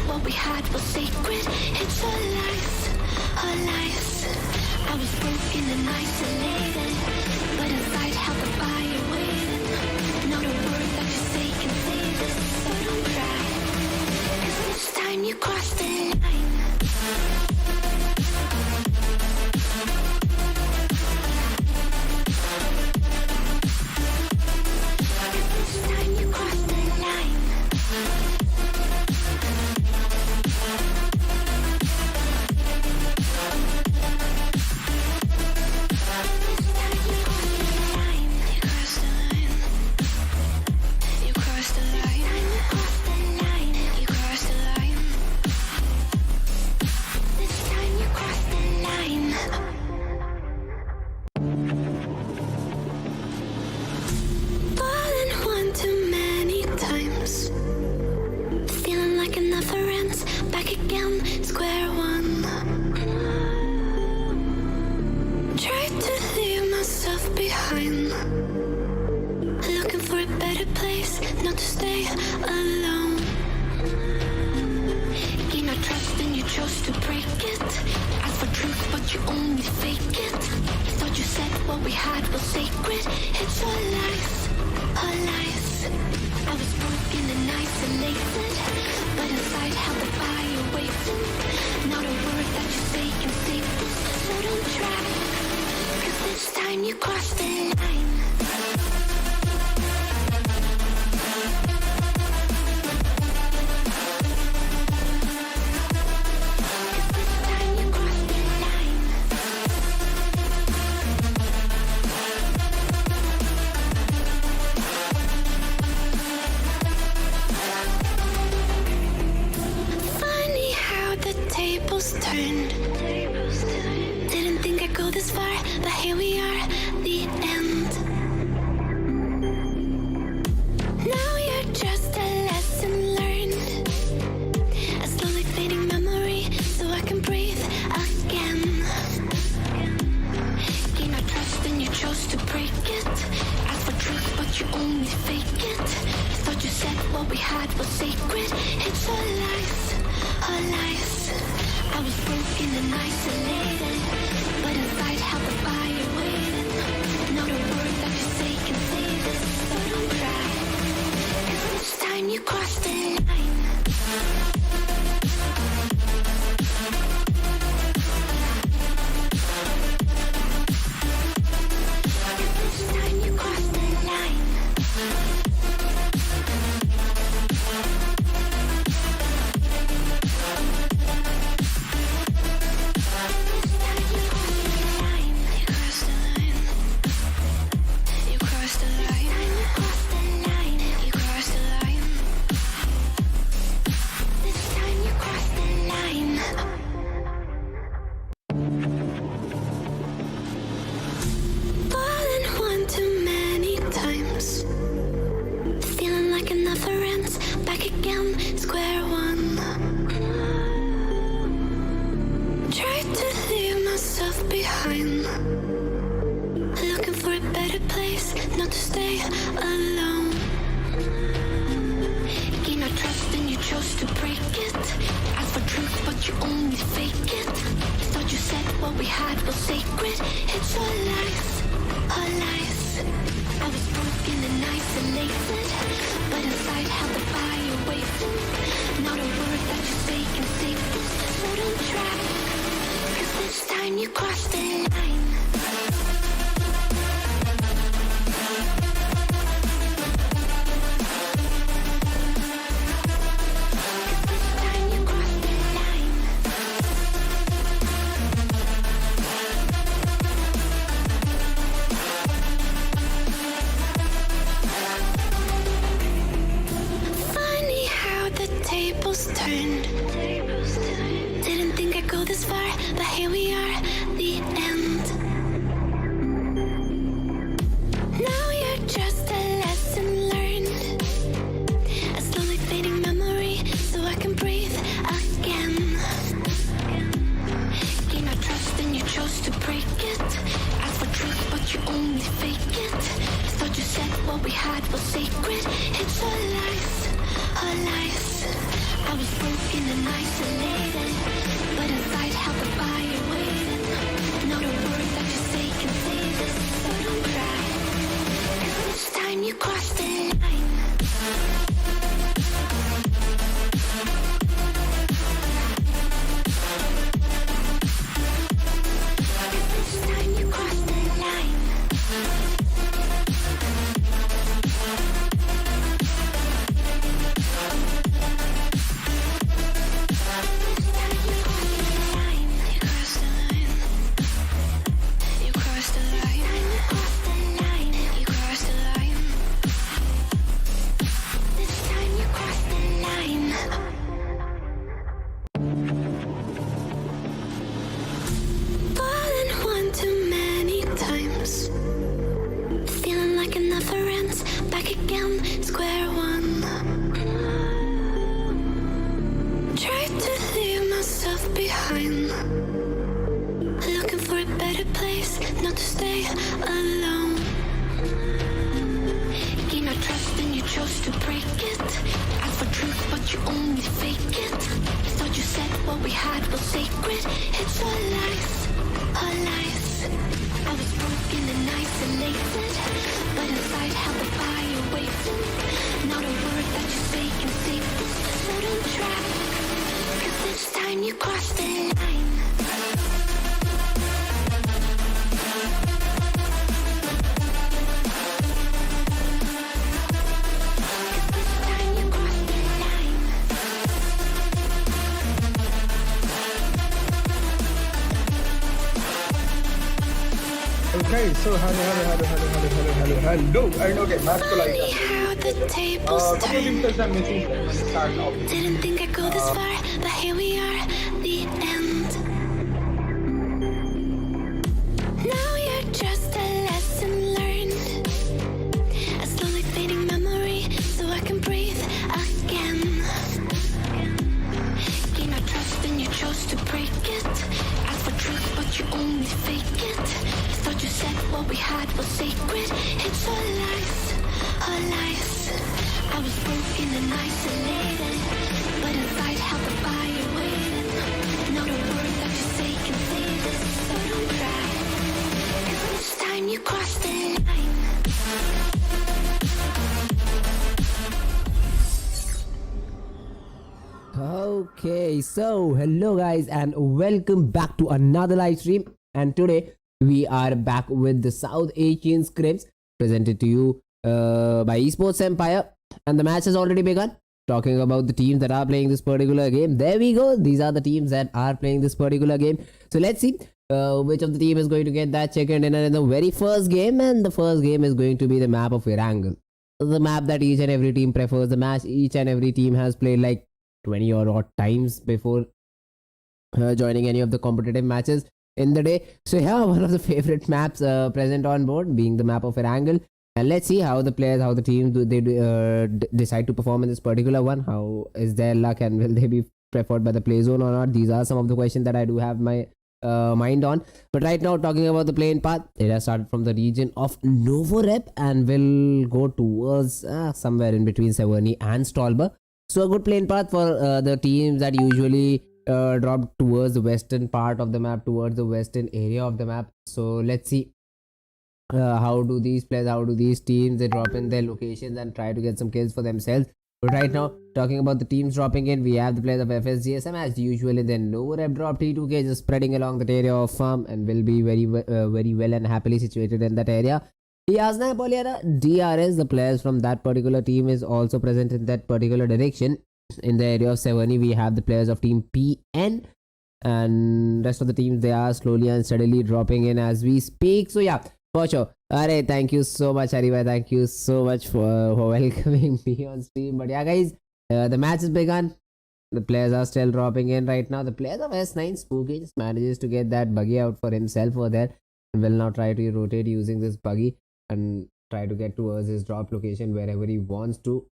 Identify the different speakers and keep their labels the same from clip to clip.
Speaker 1: what we had was sacred. It's all lies, all lies. I was broken and isolated, but inside held the fire waiting. Not a word that you say can save us, so don't try, 'cause this time you crossed the line. I was broken and isolated, but inside held the fire waiting. Not a word that you say can save this, so don't cry. 'Cause this time you crossed the line. This time you crossed the line. Square one. Tried to leave myself behind, looking for a better place, not to stay alone. Gain our trust and you chose to break it. Ask for truth but you only fake it. Thought you said what we had was sacred. It's all lies, all lies. I was broken and isolated, but inside held the fire waiting. Not a word that you say can save this, so don't try. 'Cause this time you crossed the line.
Speaker 2: Okay, so hello, and okay, match को like couple of I'm missing. Start off.
Speaker 1: Didn't think I'd go this far, but here we are, the end. Now you're just a lesson learned, a slowly fading memory, so I can breathe again. Gain our trust and you chose to break it. Ask for truth, but you only fake it. Thought you said what we had was sacred. It's all lies, all lies. I was broken and isolated, but inside held the fire waiting. Not a word that you say can save this, so don't cry. 'Cause this time you crossed the line.
Speaker 3: Okay, so hello guys and welcome back to another live stream, and today we are back with the South Asian Scrims presented to you by eSports Empire, and the match has already begun. Talking about the teams that are playing this particular game, there we go. These are the teams that are playing this particular game. So let's see which of the team is going to get that chicken dinner in the very first game, and the first game is going to be the map of Irangle, the map that each and every team prefers, the match each and every team has played like 20 or odd times before joining any of the competitive matches in the day. So yeah, one of the favorite maps present on board being the map of Irangle, and let's see how the players, how the teams decide to perform in this particular one. How is their luck, and will they be preferred by the play zone or not? These are some of the questions that I do have my mind on. But right now, talking about the playing path, it has started from the region of Novorep and will go towards somewhere in between Severny and Stolber. So a good playing path for the teams that usually drop towards the western part of the map, towards the western area of the map. So let's see how do these players, how do these teams, they drop in their locations and try to get some kills for themselves. But right now, talking about the teams dropping in, we have the players of FSGSM as usual in the lower rep drop T2K just spreading along that area of farm, and will be very well and happily situated in that area. Yasna Poliana, DRS, the players from that particular team is also present in that particular direction. In the area of Severny, we have the players of team PN, and rest of the teams, they are slowly and steadily dropping in as we speak. So yeah, for sure. Alright, thank you so much, Haribai. Thank you so much for welcoming me on stream. But yeah, guys, the match has begun. The players are still dropping in right now. The players of S9, Spooky, just manages to get that buggy out for himself over there, and will now try to rotate using this buggy and try to get towards his drop location wherever he wants to.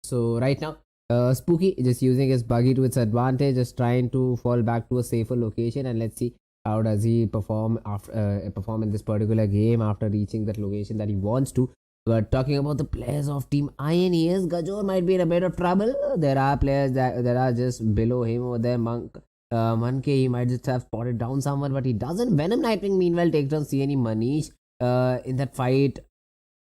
Speaker 3: So right now, Spooky just using his buggy to its advantage, just trying to fall back to a safer location, and let's see how does he perform after perform in this particular game after reaching that location that he wants to. But talking about the players of team INES, Gajor might be in a bit of trouble. There are players that are just below him over there. Monkey, he might just have spotted down someone, but he doesn't. Venom Nightwing meanwhile takes down CNE Manish in that fight.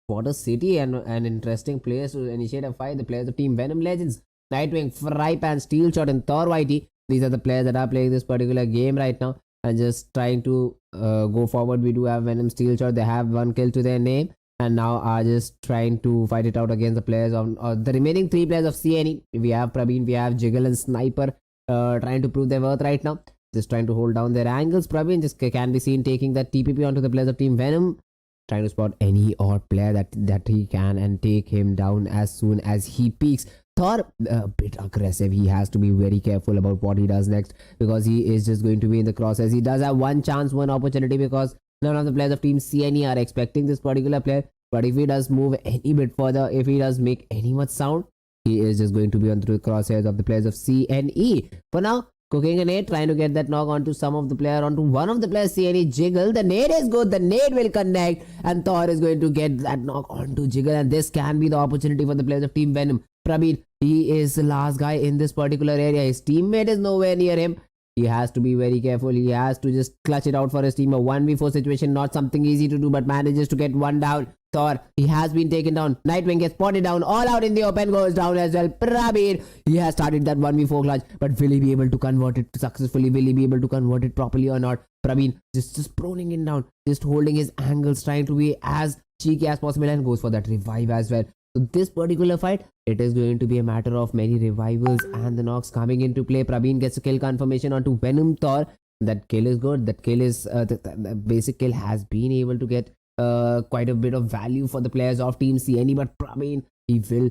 Speaker 3: What a city and an interesting place to initiate a fight. The players of team Venom Legends, Nightwing, Frypan, Steel Shot, and Thor Whitey. These are the players that are playing this particular game right now and just trying to go forward. We do have Venom, Steel Shot. They have 1 kill to their name and now are just trying to fight it out against the players of the remaining 3 players of CNE. We have Praveen, we have Jiggle and Sniper trying to prove their worth right now. Just trying to hold down their angles. Praveen just can be seen taking that TPP onto the players of team Venom, trying to spot any odd player that he can and take him down as soon as he peaks. Thor, a bit aggressive. He has to be very careful about what he does next because he is just going to be in the crosshairs. He does have one chance, one opportunity because none of the players of team CNE are expecting this particular player. But if he does move any bit further, if he does make any much sound, he is just going to be onto the crosshairs of the players of CNE. For now, cooking a nade, trying to get that knock onto some of the player, onto one of the players, CNE Jiggle. The nade is good, the nade will connect, and Thor is going to get that knock onto Jiggle, and this can be the opportunity for the players of Team Venom. Prabir, he is the last guy in this particular area. His teammate is nowhere near him. He has to be very careful. He has to just clutch it out for his team. A 1v4 situation, not something easy to do, but manages to get one down. Thor, he has been taken down. Nightwing gets spotted down. All out in the open, goes down as well. Prabir, he has started that 1v4 clutch, but will he be able to convert it successfully? Will he be able to convert it properly or not? Praveen just proning it down, just holding his angles, trying to be as cheeky as possible, and goes for that revive as well. So this particular fight, it is going to be a matter of many revivals and the knocks coming into play. Praveen gets a kill confirmation onto Venom Thor. That kill is good. That kill is the basic kill has been able to get quite a bit of value for the players of Team CNE, but Praveen, he will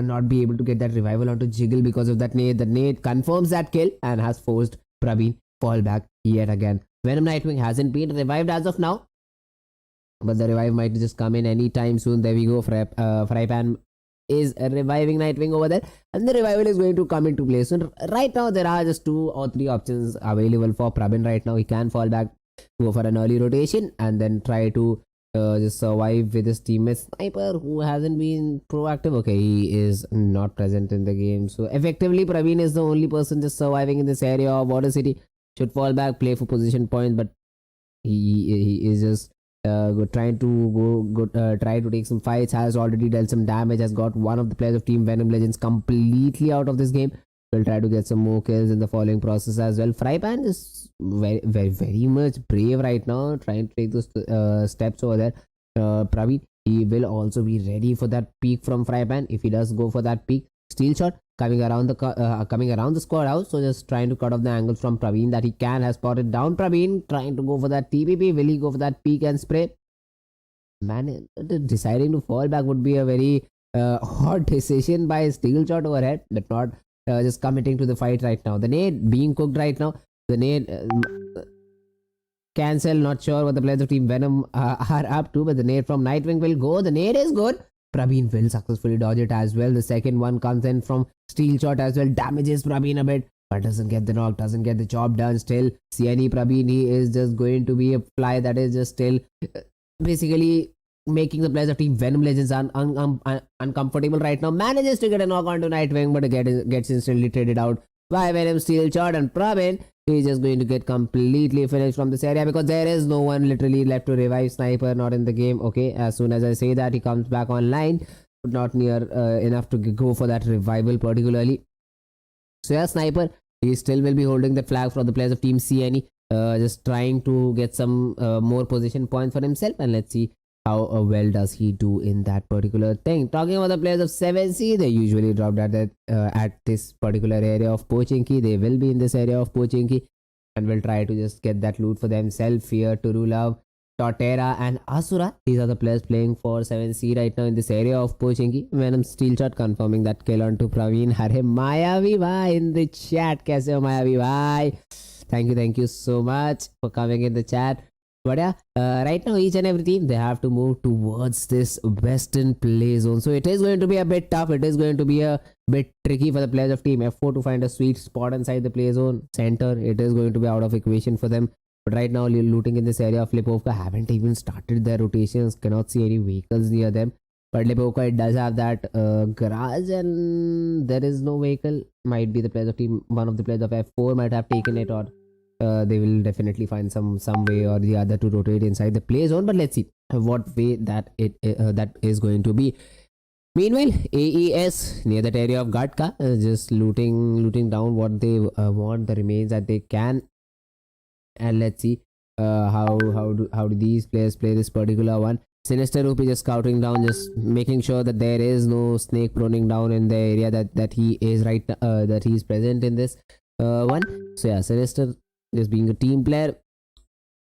Speaker 3: not be able to get that revival onto Jiggle because of that nade. The nade confirms that kill and has forced Praveen fall back yet again. Venom Nightwing hasn't been revived as of now, but the revive might just come in anytime soon. There we go. Frypan is reviving Nightwing over there, and the revival is going to come into place. So right now there are just 2 or 3 options available for Praveen right now. He can fall back, go for an early rotation, and then try to just survive with his teammate Sniper, who hasn't been proactive. Okay, he is not present in the game, so effectively Praveen is the only person just surviving in this area of Water City. Should fall back, play for position points, but he is just trying to try to take some fights. Has already dealt some damage, has got one of the players of Team Venom Legends completely out of this game. Will try to get some more kills in the following process as well. Frypan is very much brave right now, trying to take those steps over there. Praveen, he will also be ready for that peak from Frypan if he does go for that peak. Steel Shot coming around the squad house, so just trying to cut off the angles from Praveen that he can. Has spotted down Praveen, trying to go for that TPP. Will he go for that peak and spray? Man, deciding to fall back would be a very odd decision by Steel Shot overhead, but not just committing to the fight right now. The nade being cooked right now. The nade cancel. Not sure what the players of Team Venom are up to, but the nade from Nightwing will go. The nade is good. Praveen will successfully dodge it as well. The second one comes in from Steel Shot as well. Damages Praveen a bit, but doesn't get the knock, doesn't get the job done. Still, CNE Praveen, he is just going to be a fly that is just still basically making the players of Team Venom Legends uncomfortable right now. Manages to get a knock onto Nightwing, but gets instantly traded out by Venom, Steel Shot, and Praveen. He's just going to get completely finished from this area because there is no one literally left to revive Sniper, not in the game. Okay, as soon as I say that, he comes back online, but not near enough to go for that revival particularly. So yeah, Sniper, he still will be holding the flag for the players of Team CNE, just trying to get some more position points for himself, and let's see how well does he do in that particular thing. Talking about the players of 7C, they usually dropped at this particular area of Pochinki. They will be in this area of Pochinki and will try to just get that loot for themselves. Fear, Turulav, Torterra, and Asura. These are the players playing for 7C right now in this area of Pochinki. Venom Steel Shot confirming that kill onto Praveen. Hare Mayavi bhai in the chat. Kaise ho Mayavi bhai? Thank you so much for coming in the chat. But yeah, right now each and every team, they have to move towards this western play zone. So it is going to be a bit tough. It is going to be a bit tricky for the players of Team F4 to find a sweet spot inside the play zone center. It is going to be out of equation for them. But right now, looting in this area of Lipovka haven't even started their rotations. Cannot see any vehicles near them. but Lipoka, it does have that garage, and there is no vehicle. Might be the players of team, one of the players of F4 might have taken it, or they will definitely find some way or the other to rotate inside the play zone. But let's see what way that that is going to be. Meanwhile, AES near that area of Gatka, just looting down what they want, the remains that they can, and let's see how do these players play this particular one. Sinister Rup is just scouting down, just making sure that there is no snake proning down in the area that he is that he is present in this one. So yeah, Sinister just being a team player.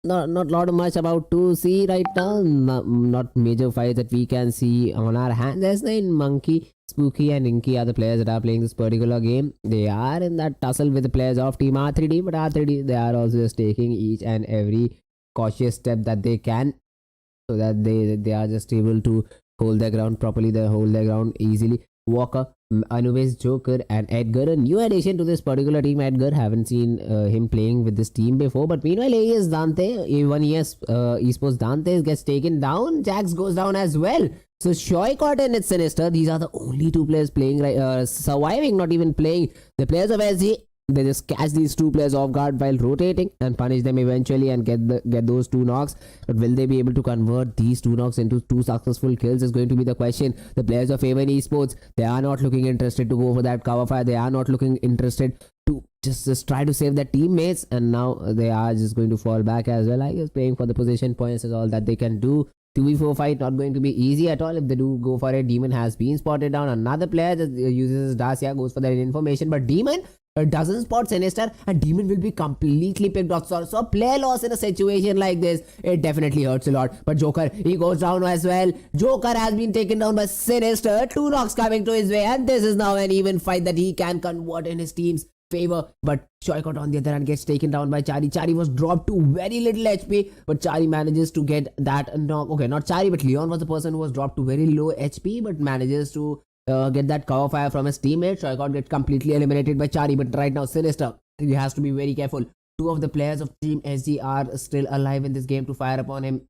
Speaker 3: Not lot much about to see right now. Not major fights that we can see on our hands. There's the Monkey, Spooky, and Inky are the players that are playing this particular game. They are in that tussle with the players of Team R3D, but R3D, they are also just taking each and every cautious step that they can, so that they are just able to hold their ground properly. They hold their ground easily. Walker, Anubis, Joker, and Edgar, a new addition to this particular team. Edgar, haven't seen him playing with this team before. But meanwhile, AES Dante, eSports Dante gets taken down. Jax goes down as well. So Shoykot and its Sinister, these are the only two players playing, surviving, not even playing. The players of SG, they just catch these two players off guard while rotating and punish them eventually and get those two knocks. But will they be able to convert these two knocks into two successful kills is going to be the question. The players of Avon Esports, they are not looking interested to go for that cover fire. They are not looking interested to just try to save their teammates, and now they are just going to fall back as well. I guess playing for the position points is all that they can do. 2v4 fight not going to be easy at all if they do go for it. Demon has been spotted down. Another player that uses Dacia goes for that information, but Demon doesn't spot Sinister, and Demon will be completely picked off. So player loss in a situation like this, it definitely hurts a lot. But Joker, he goes down as well. Joker has been taken down by Sinister. Two knocks coming to his way, and this is now an even fight that he can convert in his team's favor. But Shoykot on the other hand gets taken down by Chari. Chari was dropped to very little HP, but Chari manages to get that knock. Okay, not Chari, but Leon was the person who was dropped to very low HP, but manages to get that cover fire from his teammate. Shoykot gets completely eliminated by Chari, but right now Sinister, he has to be very careful. Two of the players of Team SG are still alive in this game to fire upon him,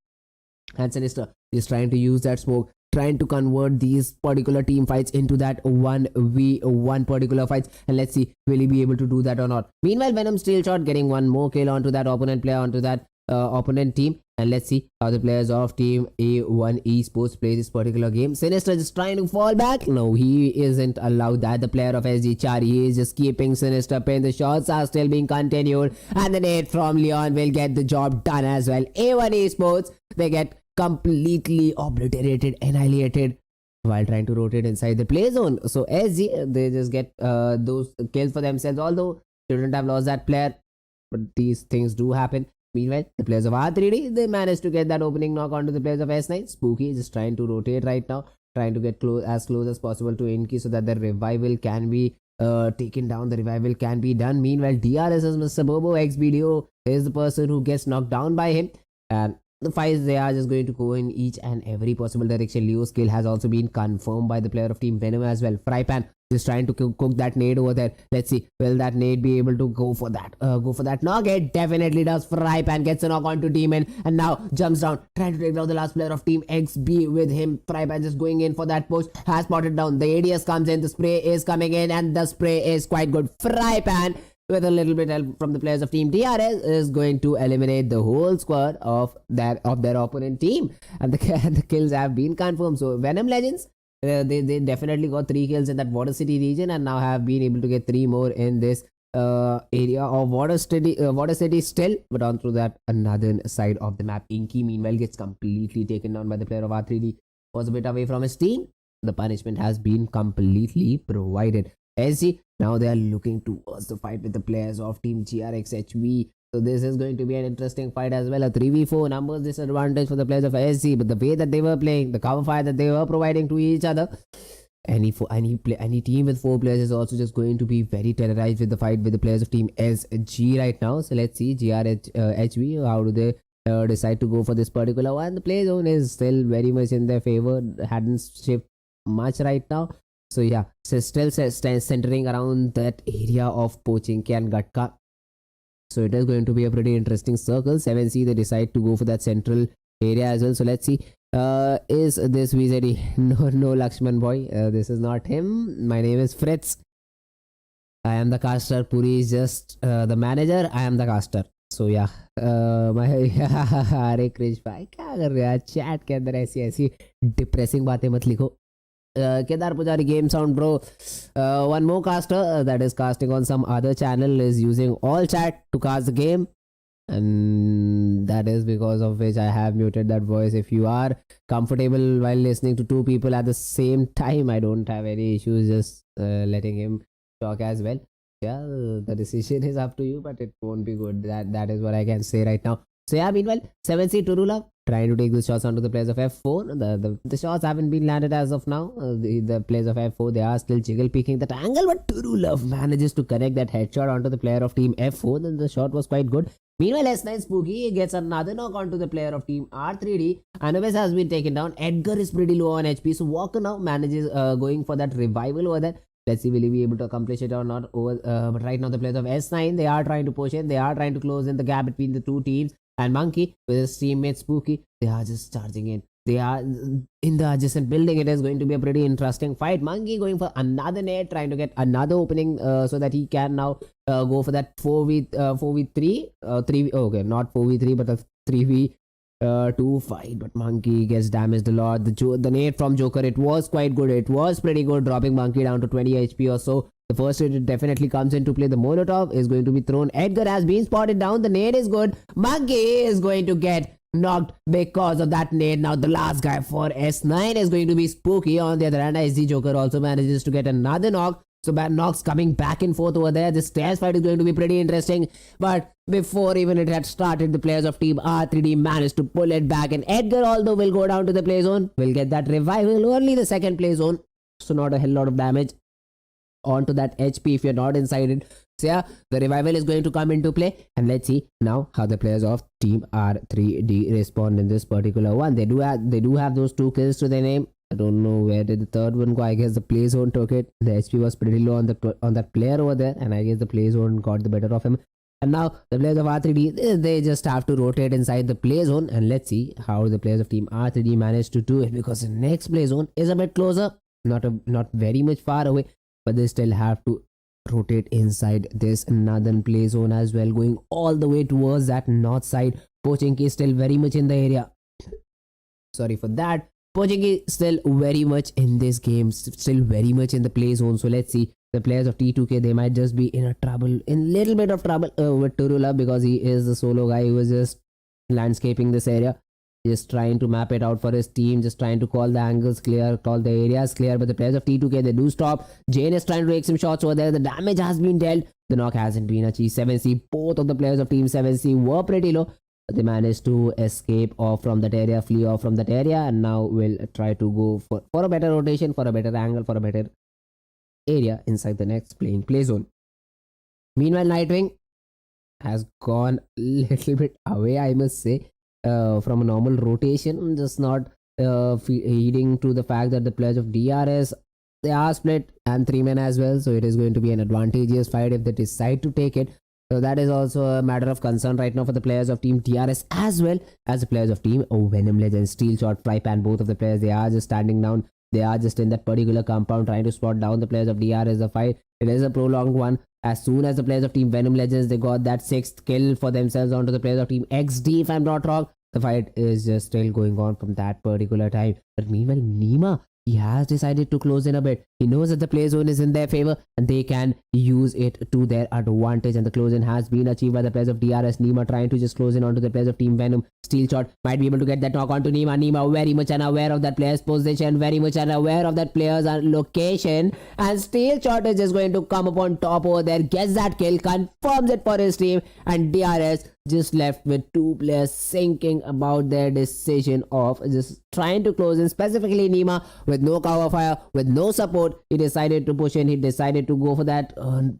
Speaker 3: and Sinister is trying to use that smoke, trying to convert these particular team fights into that 1v1 particular fights, and let's see will he be able to do that or not. Meanwhile, Venom Steel Shot getting one more kill onto that opponent player, onto that opponent team, and let's see how the players of Team A1 Esports play this particular game. Sinister just trying to fall back. No, he isn't allowed that. The player of SG Chari, he is just keeping Sinister pinned. The shots are still being continued, and the nade from Leon will get the job done as well. A1 Esports, they get completely obliterated, annihilated while trying to rotate inside the play zone. So SG, they just get those kills for themselves, although they shouldn't have lost that player, but these things do happen. Meanwhile, the players of R3D, they managed to get that opening knock onto the players of S9. Spooky is just trying to rotate right now, trying to get as close as possible to Inky so that the revival can be taken down, the revival can be done. Meanwhile, DRS is Mr. Bobo. XBDO is the person who gets knocked down by him, and the fights, they are just going to go in each and every possible direction. Leo's kill has also been confirmed by the player of Team Venom as well. Frypan is trying to cook that nade over there. Let's see, will that nade be able to go for that knock? It definitely does. Frypan gets a knock onto Demon, and now jumps down, trying to take down the last player of Team XB with him. Frypan just going in for that push, has spotted down. The ADS comes in, the spray is coming in, and the spray is quite good. Frypan, with a little bit help from the players of Team DRS, is going to eliminate the whole squad of their opponent team, and the kills have been confirmed. So Venom Legends, they definitely got 3 kills in that Water City region, and now have been able to get 3 more in this area of Water City still, but on through that another side of the map. Inky meanwhile gets completely taken down by the player of R3D. Was a bit away from his team. The punishment has been completely provided. SG, now they are looking towards the fight with the players of Team GRxHV. So this is going to be an interesting fight as well. A 3v4 numbers disadvantage for the players of SG, but the way that they were playing, the cover fire that they were providing to each other, any team with 4 players is also just going to be very terrorized with the fight with the players of Team SG right now. So let's see GRxHV, how do they decide to go for this particular one. The play zone is still very much in their favor, hadn't shifted much right now. So yeah, so still centering around that area of Pochinki and Gatka. So it is going to be a pretty interesting circle. 7C, they decide to go for that central area as well. So let's see Is this VZD? No, Lakshman boy. This is not him. My name is Fritzz. I am the caster. Puri is just the manager. I am the caster. So yeah, अरे क्रिश भाई क्या कर रहे हो यार, chat के अंदर ऐसी ऐसी डिप्रेसिंग बातें मत लिखो. Kedar Pujari game sound bro. One more caster that is casting on some other channel is using all chat to cast the game, and that is because of which I have muted that voice. If you are comfortable while listening to two people at the same time, I don't have any issues just letting him talk as well. Yeah, the decision is up to you, but it won't be good. That is what I can say right now. So yeah, meanwhile, 7C Turula trying to take the shots onto the players of F4. The shots haven't been landed as of now. The players of F4, they are still jiggle peeking that angle, but Turula manages to connect that headshot onto the player of team F4. Then the shot was quite good. Meanwhile, S9 Spooky gets another knock onto the player of team R3D. Anubis has been taken down. Edgar is pretty low on HP, so Walker now manages going for that revival over there. Let's see will he be able to accomplish it or not. But right now the players of S9, they are trying to push in. They are trying to close in the gap between the two teams. And Monkey with his teammate Spooky, they are just charging in. They are in the adjacent building. It is going to be a pretty interesting fight. Monkey going for another nade, trying to get another opening so that he can now go for that 4v3. Okay, not 4v3 but a 3v2 fight. But Monkey gets damaged a lot. The nade from Joker, it was quite good. It was pretty good, dropping Monkey down to 20 HP or so. The first hit definitely comes into play. The Molotov is going to be thrown. Edgar has been spotted down. The nade is good. Monkey is going to get knocked because of that nade. Now the last guy for S9 is going to be Spooky. On the other hand, SD Joker also manages to get another knock. So bad knocks coming back and forth over there. This stairs fight is going to be pretty interesting. But before even it had started, the players of team R3D managed to pull it back. And Edgar, although will go down to the play zone, will get that revival. Only the second play zone. So not a hell lot of damage onto that HP if you're not inside it. So yeah, the revival is going to come into play, and let's see now how the players of team R3D respond in this particular one. They do have those 2 kills to their name. I don't know where did the third one go. I guess the play zone took it. The HP was pretty low on that player over there, and I guess the play zone got the better of him. And now the players of R3D, they just have to rotate inside the play zone, and let's see how the players of team R3D manage to do it, because the next play zone is a bit closer, not very much far away. But they still have to rotate inside this northern play zone as well, going all the way towards that north side. Pochinki is still very much in the area. Sorry for that. Pochinki still very much in this game, still very much in the play zone. So let's see. The players of T2K, they might just be in little bit of trouble with Turula, because he is the solo guy who is just landscaping this area. Just trying to map it out for his team, just trying to call the angles clear, call the areas clear. But the players of T2K, they do stop. Jane is trying to take some shots over there. The damage has been dealt. The knock hasn't been achieved. 7C, both of the players of team 7C were pretty low. They managed to escape off from that area, flee off from that area, and now will try to go for a better rotation, for a better angle, for a better area inside the next play zone. Meanwhile, Nightwing has gone a little bit away, I must say, from a normal rotation, just not heeding to the fact that the players of DRS, they are split, and 3 men as well. So it is going to be an advantageous fight if they decide to take it. So that is also a matter of concern right now for the players of team DRS as well as the players of team Venom Legends. Steel Shot, Frypan, both of the players, they are just standing down. They are just in that particular compound trying to spot down the players of DRS. The fight, it is a prolonged one. As soon as the players of team Venom Legends, they got that 6th kill for themselves onto the players of team XD, if I'm not wrong. The fight is just still going on from that particular time. But meanwhile, Nima, he has decided to close in a bit. He knows that the play zone is in their favor and they can use it to their advantage. And the close in has been achieved by the players of DRS. Nima trying to just close in onto the players of Team Venom. Steel Shot might be able to get that knock onto Nima. Nima very much unaware of that player's position, very much unaware of that player's location. And Steel Shot is just going to come up on top over there, gets that kill, confirms it for his team. And DRS just left with 2 players thinking about their decision of just trying to close in, specifically Nima with no cover fire, with no support. He decided to push in, he decided to go for that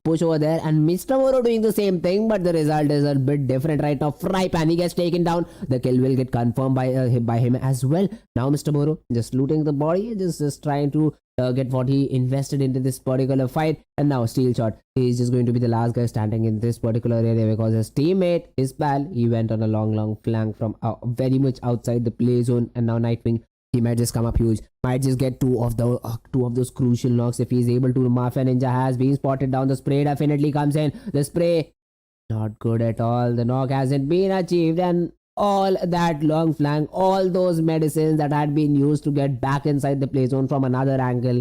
Speaker 3: push over there, and Mr. Moro doing the same thing, but the result is a bit different right now. Frypan, he gets taken down. The kill will get confirmed by him as well. Now Mr. Moro just looting the body, just trying to get what he invested into this particular fight. And now Steel Shot, he is just going to be the last guy standing in this particular area because his teammate, his pal, he went on a long flank from very much outside the play zone. And now Nightwing, he might just come up huge, might just get two of those crucial knocks if he's able to. Mafia Ninja has been spotted down. The spray definitely comes in. The spray, not good at all. The knock hasn't been achieved, and all that long flank, all those medicines that had been used to get back inside the play zone from another angle,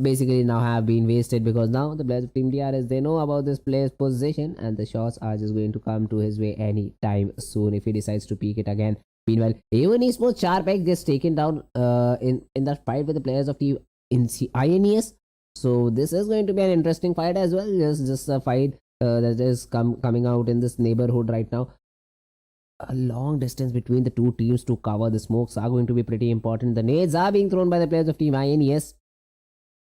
Speaker 3: basically now have been wasted, because now the players of Team DRS, they know about this player's position, and the shots are just going to come to his way anytime soon if he decides to peek it again. Meanwhile, even eSports Sharpek gets taken down in that fight with the players of Team INES. So this is going to be an interesting fight as well. Just a fight that is coming out in this neighborhood right now. A long distance between the two teams to cover. The smokes are going to be pretty important. The nades are being thrown by the players of Team INES.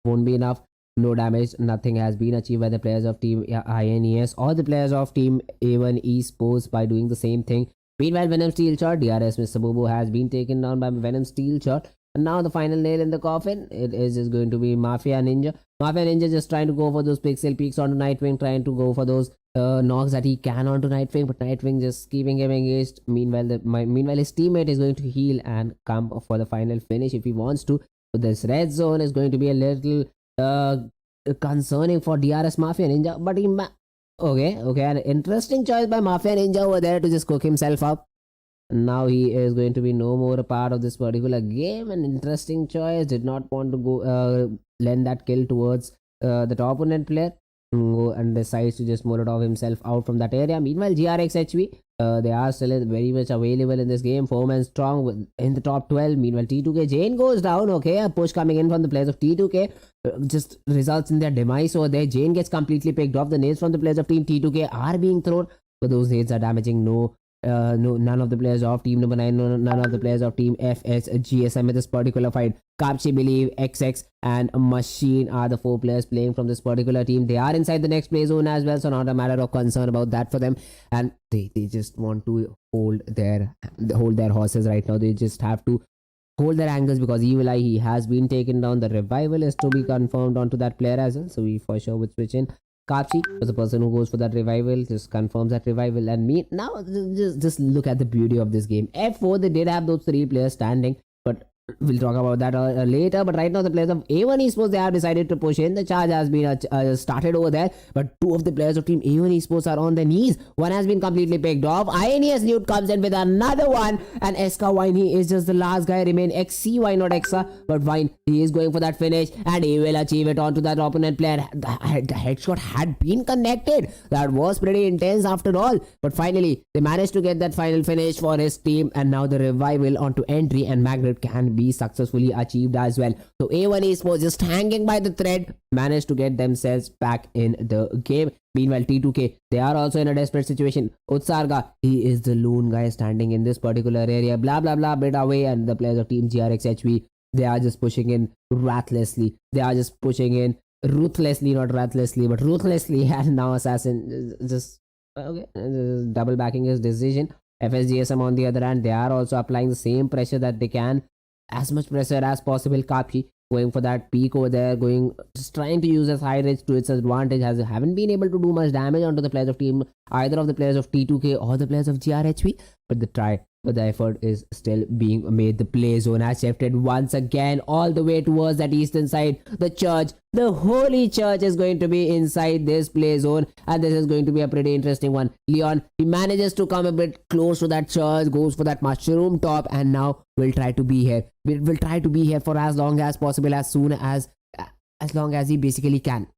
Speaker 3: Won't be enough. No damage. Nothing has been achieved by the players of Team INES or the players of Team A1 eSports by doing the same thing. Meanwhile, Venom Steel Shot, DRS Mr. Bobo has been taken down by Venom Steel Shot. And now the final nail in the coffin, it is just going to be Mafia Ninja. Mafia Ninja just trying to go for those pixel peaks onto Nightwing, trying to go for those knocks that he can onto Nightwing, but Nightwing just keeping him engaged. Meanwhile, his teammate is going to heal and come for the final finish if he wants to. So this red zone is going to be a little concerning for DRS Mafia Ninja, but he okay, an interesting choice by Mafia Ninja over there to just cook himself up. Now he is going to be no more a part of this particular game. An interesting choice. Did not want to go lend that kill towards the opponent player, and decides to just Molotov himself out from that area. Meanwhile, GRxHV, they are still very much available in this game. 4-man strong in the top 12. Meanwhile, T2K, Jane goes down. Okay, a push coming in from the players of T2K just results in their demise over there. Jane gets completely picked off. The nades from the players of Team T2K are being thrown, but those nades are damaging none of the players of Team number 9, none of the players of Team FSGSM in this particular fight. Kapchi, Believe, XX and Machine are the 4 players playing from this particular team. They are inside the next play zone as well, so not a matter of concern about that for them. And they just want to hold their horses right now. They just have to hold their angles, because Evil Eye, he has been taken down. The revival is to be confirmed onto that player as well, so we for sure would switch in. Kapchi was the person who goes for that revival, just confirms that revival. And me now, just look at the beauty of this game. F4, they did have those 3 players standing, but we'll talk about that later. But right now, the players of A1 eSports, they have decided to push in. The charge has been started over there, but 2 of the players of Team A1 eSports are on their knees. One has been completely picked off. INES Newt comes in with another one, and Eska Wine, he is just the last guy remain. XCY, not Exa, but Wine, he is going for that finish, and he will achieve it onto that opponent player. The headshot had been connected. That was pretty intense after all, but finally they managed to get that final finish for his team. And now the revival onto entry and Magnet can be successfully achieved as well. So A1 eSports, just hanging by the thread, managed to get themselves back in the game. Meanwhile, T2K, they are also in a desperate situation. Utsarga, he is the lone guy standing in this particular area. Blah blah blah, bit away, and the players of Team GRxHV, they are just pushing in ruthlessly. They are just pushing in ruthlessly, not ruthlessly, but ruthlessly. And now Assassin just double backing his decision. FSGSM on the other hand, they are also applying the same pressure that they can, as much pressure as possible. Kapchi going for that peak over there, just trying to use his high range to its advantage. Haven't been able to do much damage onto the players of team, either of the players of T2K or the players of GRHV, but the effort is still being made. The play zone has shifted once again all the way towards that eastern side. The church, the holy church, is going to be inside this play zone, and this is going to be a pretty interesting one. Leon, he manages to come a bit close to that church, goes for that mushroom top, and now we'll try to be here. We'll try to be here for as long as possible, as long as he basically can.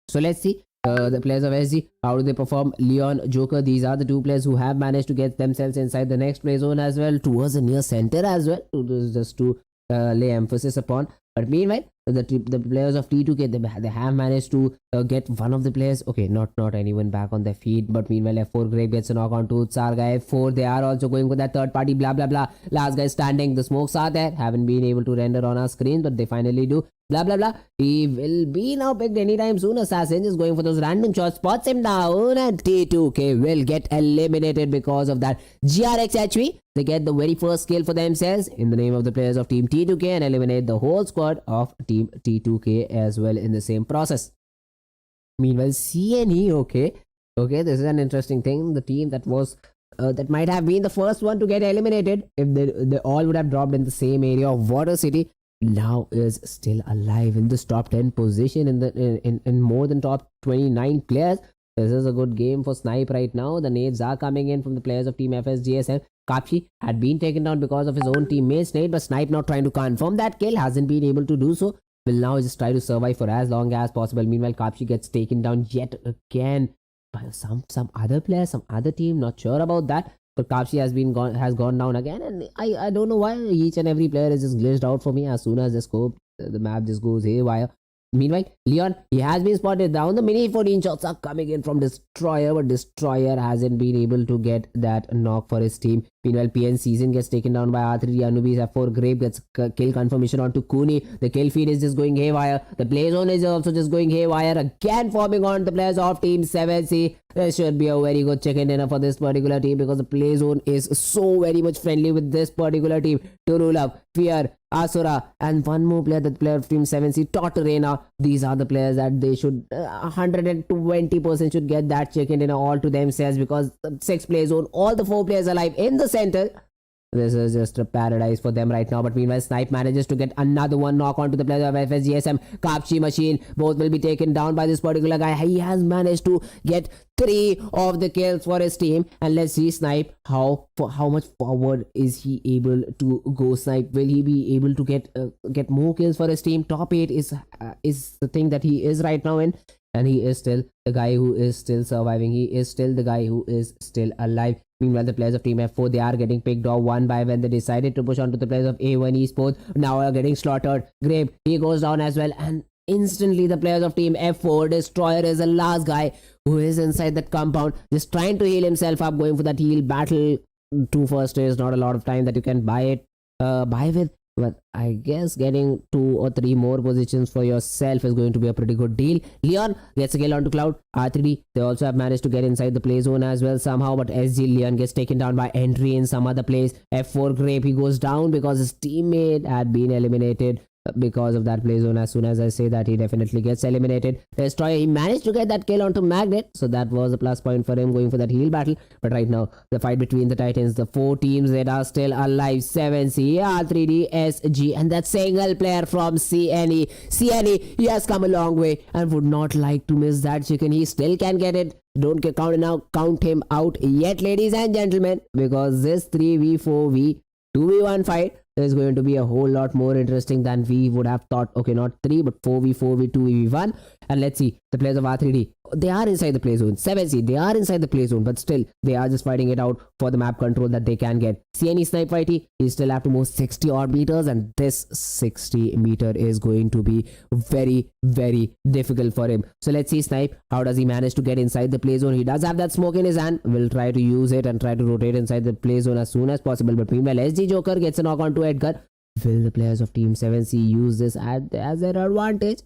Speaker 3: So let's see. The players of SG, how do they perform? Leon, Joker, these are the 2 players who have managed to get themselves inside the next play zone as well, towards the near center as well, just to lay emphasis upon. But meanwhile, the players of T2K, they have managed to get one of the players. Okay, not anyone back on their feet, but meanwhile F4 Grave gets a knock on to Tsarga. F4, they are also going for that third party, blah blah blah. Last guy standing, the smokes are there, haven't been able to render on our screen, but they finally do. blah blah blah. He will be now picked anytime soon. Assassin is going for those random shots, spots him down, and T2K will get eliminated because of that. GRxHV, they get the very first kill for themselves in the name of the players of Team T2K and eliminate the whole squad of Team T2K as well in the same process. Meanwhile, CNE, okay, this is an interesting thing. The team that was that might have been the first one to get eliminated if they all would have dropped in the same area of Water City, now is still alive in this top 10 position in more than top 29 players. This is a good game for Snipe right now. The nades are coming in from the players of Team FSGSL. Kapshi had been taken down because of his own teammate's nade, but Snipe now trying to confirm that kill, hasn't been able to do so. Will now just try to survive for as long as possible. Meanwhile, Kapshi gets taken down yet again by some other player, some other team. Not sure about that. But Kapshi has gone down again, and I don't know why each and every player is just glitched out for me as soon as the scope, the map just goes haywire. Meanwhile, Leon, he has been spotted down. The mini 14 shots are coming in from Destroyer, but Destroyer hasn't been able to get that knock for his team. Meanwhile, PN Season gets taken down by R3D. Anubis F4 Grape gets kill confirmation onto Kuni. The kill feed is just going haywire. The play zone is also just going haywire. Again forming on the players of Team 7C. There should be a very good chicken dinner for this particular team because the play zone is so very much friendly with this particular team. Turulav, Fear, Asura, and one more player, the player of Team 7C, Totarena. These are the players that they should 120% should get that chicken dinner all to themselves because the 6 play zone, all the 4 players alive in the center. This is just a paradise for them right now. But meanwhile, Snipe manages to get another one knock onto the player of FSGSM. Kapshi Machine, both will be taken down by this particular guy. He has managed to get 3 of the kills for his team. And let's see Snipe, how much forward is he able to go. Snipe, will he be able to get more kills for his team? Top 8 is the thing that he is right now in. And he is still the guy who is still surviving. He is still the guy who is still alive. Meanwhile, the players of Team F4, they are getting picked off one by when they decided to push onto the players of A1 eSports. Now are getting slaughtered. Grape, he goes down as well. And instantly, the players of Team F4, Destroyer is the last guy who is inside that compound, just trying to heal himself up, going for that heal battle. 2 first is not a lot of time that you can buy with. But I guess getting 2 or 3 more positions for yourself is going to be a pretty good deal. Leon gets a kill onto Cloud. R3D, they also have managed to get inside the play zone as well somehow. But SG Leon gets taken down by Entry in some other place. F4 Grape, he goes down because his teammate had been eliminated because of that play zone. As soon as I say that, he definitely gets eliminated. Destroyer, he managed to get that kill onto Magnet, so that was a plus point for him going for that heal battle. But right now, the fight between the Titans, the 4 teams that are still alive, 7C, R3D, SG, and that single player from CNE. CNE, he has come a long way and would not like to miss that chicken. He still can get it. Don't count him out yet, ladies and gentlemen, because this 3v4v 2v1 fight is going to be a whole lot more interesting than we would have thought. Okay, not 3 but 4v4 2v1. And let's see, the players of R3D, they are inside the play zone. 7C, they are inside the play zone, but still they are just fighting it out for the map control that they can get. CNE Snipe Fighty, he still have to move 60 odd meters, and this 60 meter is going to be very, very difficult for him. So let's see Snipe, how does he manage to get inside the play zone? He does have that smoke in his hand, will try to use it and try to rotate inside the play zone as soon as possible. But meanwhile, SG Joker gets a knock onto Edgar. Will the players of Team 7C use this as their advantage?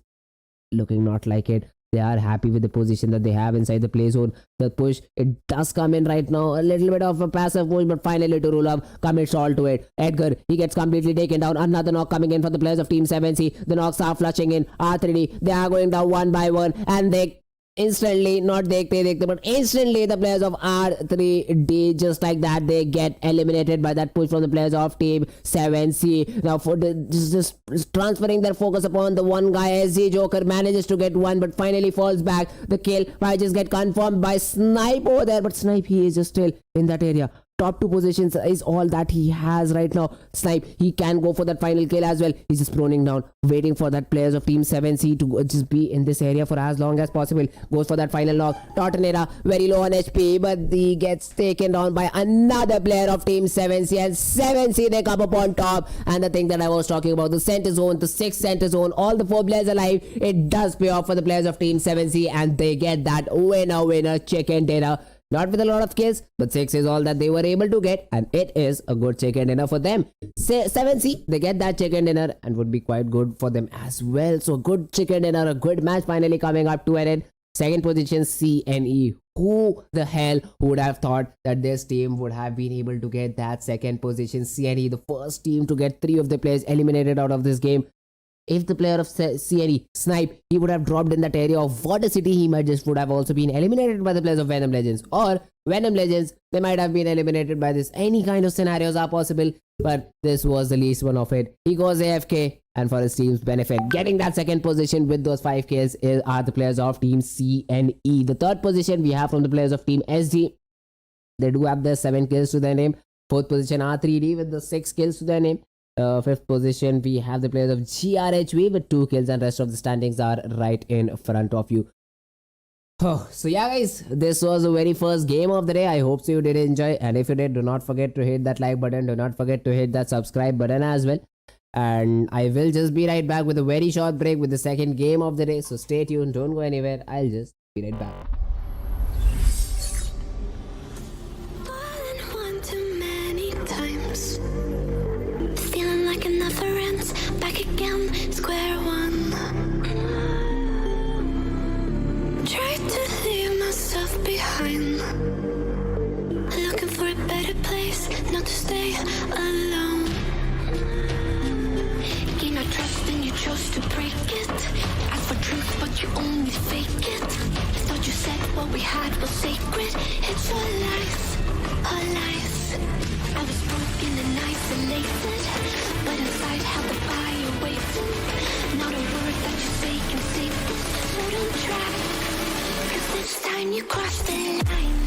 Speaker 3: Looking not like it. They are happy with the position that they have inside the play zone. The push, it does come in right now. A little bit of a passive push, but finally Turulav commits all to it. Edgar, he gets completely taken down. Another knock coming in for the players of Team 7C. The knocks are flushing in. R3D, they are going down one by one, and they instantly, not dekhte, but instantly the players of R3D, just like that, they get eliminated by that push from the players of Team 7C. Now for just transferring their focus upon the one guy, SG Joker manages to get one, but finally falls back. The kill might just get confirmed by Snipe over there, but Snipe, he is just still in that area. Top 2 positions is all that he has right now. Snipe, he can go for that final kill as well. He's just proning down, waiting for that players of Team 7C to just be in this area for as long as possible. Goes for that final knock. Tortonera, very low on HP, but he gets taken down by another player of Team 7C, and 7C, they come up on top. And the thing that I was talking about, the center zone, the 6th center zone, all the 4 players alive, it does pay off for the players of Team 7C, and they get that winner chicken dinner. Not with a lot of kills, but 6 is all that they were able to get, and it is a good chicken dinner for them. 7C, they get that chicken dinner and would be quite good for them as well. So good chicken dinner, a good match finally coming up to an end. Second position, CNE. Who the hell would have thought that this team would have been able to get that second position? CNE, the first team to get 3 of the players eliminated out of this game. If the player of CNE snipe, he would have dropped in that area of Water City. He might just would have also been eliminated by the players of Venom Legends. Or Venom Legends, they might have been eliminated by this. Any kind of scenarios are possible, but this was the least one of it. He goes AFK, and for his team's benefit, getting that second position with those 5 kills are the players of Team CNE. The third position we have from the players of Team SD. They do have the 7 kills to their name. Fourth position R3D with the 6 kills to their name. Fifth position we have the players of GRHV with 2 kills, and rest of the standings are right in front of you. Oh, so yeah guys, this was the very first game of the day. I hope so you did enjoy, and if you did, do not forget to hit that like button. Do not forget to hit that subscribe button as well. And I will just be right back with a very short break with the second game of the day. So stay tuned, don't go anywhere. I'll just be right back.
Speaker 1: Back again, square one. Try to leave myself behind, looking for a better place, not to stay alone. Gain our trust and you chose to break it. Ask for truth but you only fake it. Thought you said what we had was sacred. It's all lies, all lies. I was broken and isolated, but inside held the fire waiting. Not a word that you say can save us, so don't try, 'cause this time you crossed the line.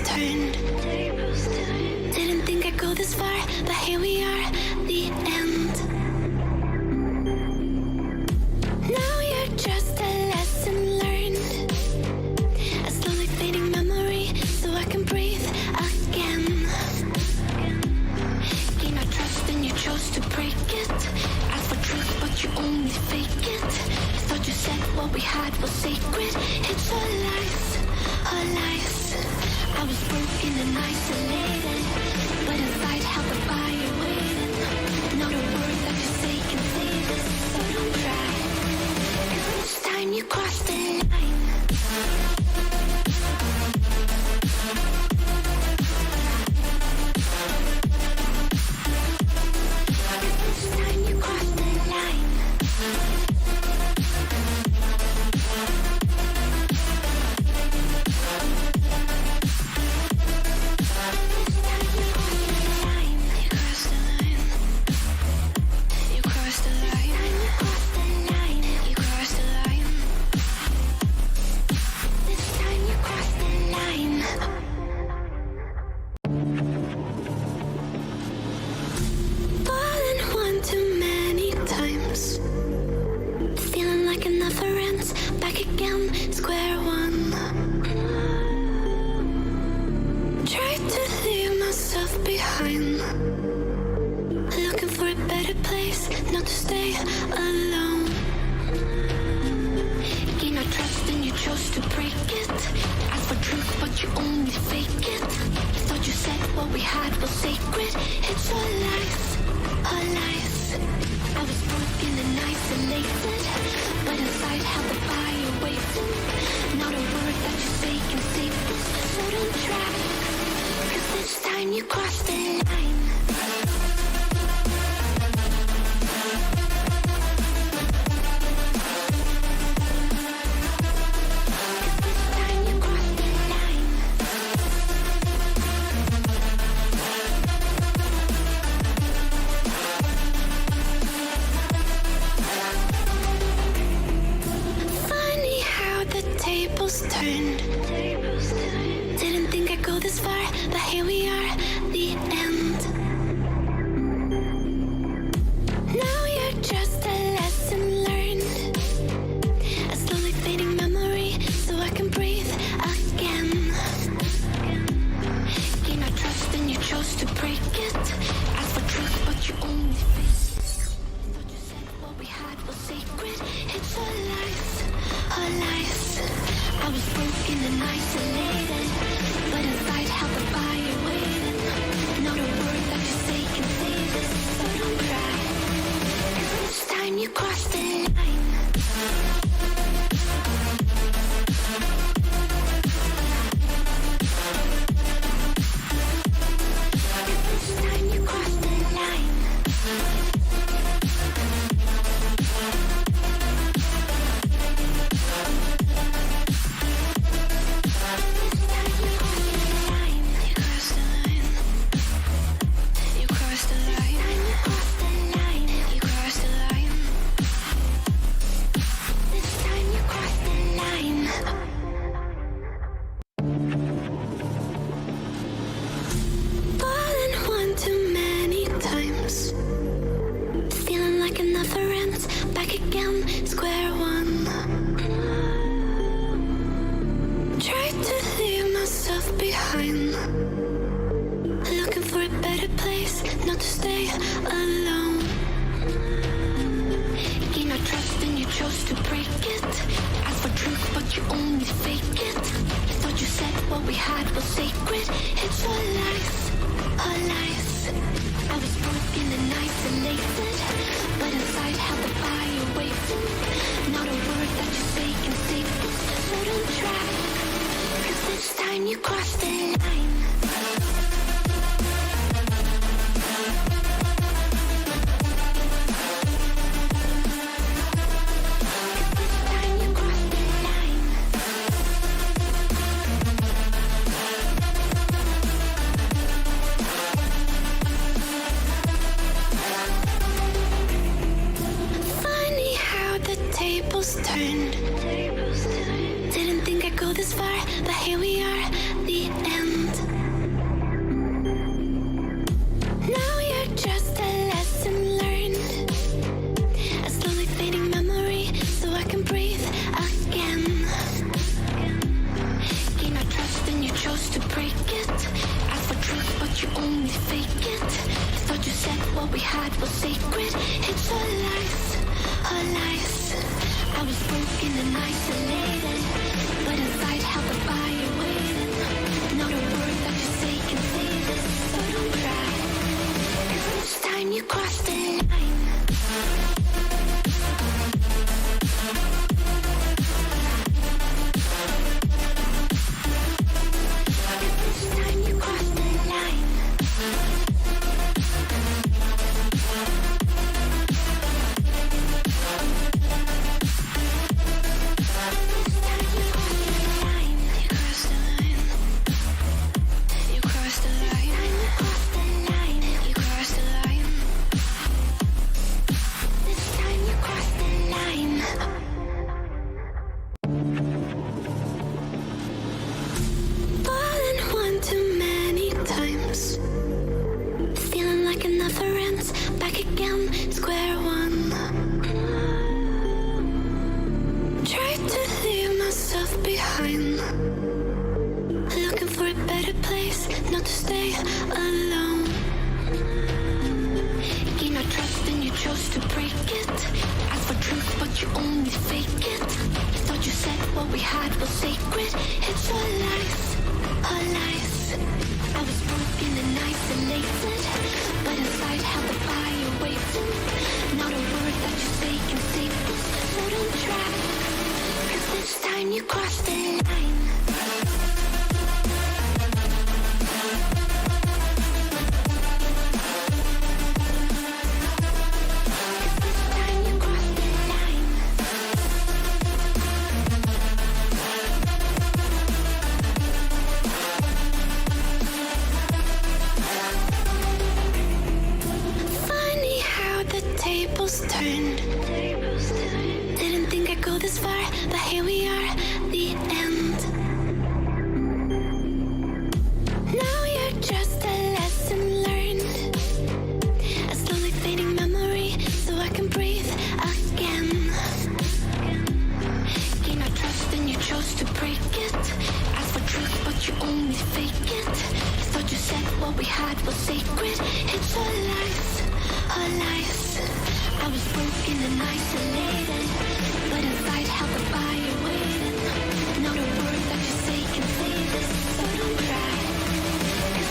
Speaker 1: Turned. Didn't think I'd go this far, but here we are, the end. Now you're just a lesson learned, a slowly fading memory, so I can breathe again. Gain our trust and you chose to break it. Ask for truth but you only fake it. Thought you said what we had was sacred. It's all lies, all lies. I was broken and isolated, but inside held the fire waiting. Not a word that you say can save us, so don't try, 'cause this time you crossed the line. This time you crossed the line. Back again, square one. Try to leave myself behind, looking for a better place, not to stay alone. Gain our trust and you chose to break it. Ask for truth but you only fake it. Thought you said what we had was sacred. It's all lies, all lies. I was broken and isolated, but inside held the fire waiting. Not a word that you say can save us, so don't try, 'cause this time you crossed the line. This time you crossed the line. not to stay alone. Gain our trust and you chose to break it. Ask for truth but you only fake it. Thought you said what we had was sacred. It's all lies, all lies. I was broken and isolated, but inside held the fire waiting. Not a word that you say can save us, so don't try. Cause this time you crossed the line. Turned. Didn't think I'd go this far, but here we are, the end. Now you're just a lesson learned, a slowly fading memory, so I can breathe again. Gain our trust and you chose to break it. Ask for truth, but you only fake it. Thought you said what we had was sacred. It's all lies, all lies. I was broken and isolated, but inside held the fire waiting. Not a word that you say can save us, so don't cry. Cause this time you crossed the line.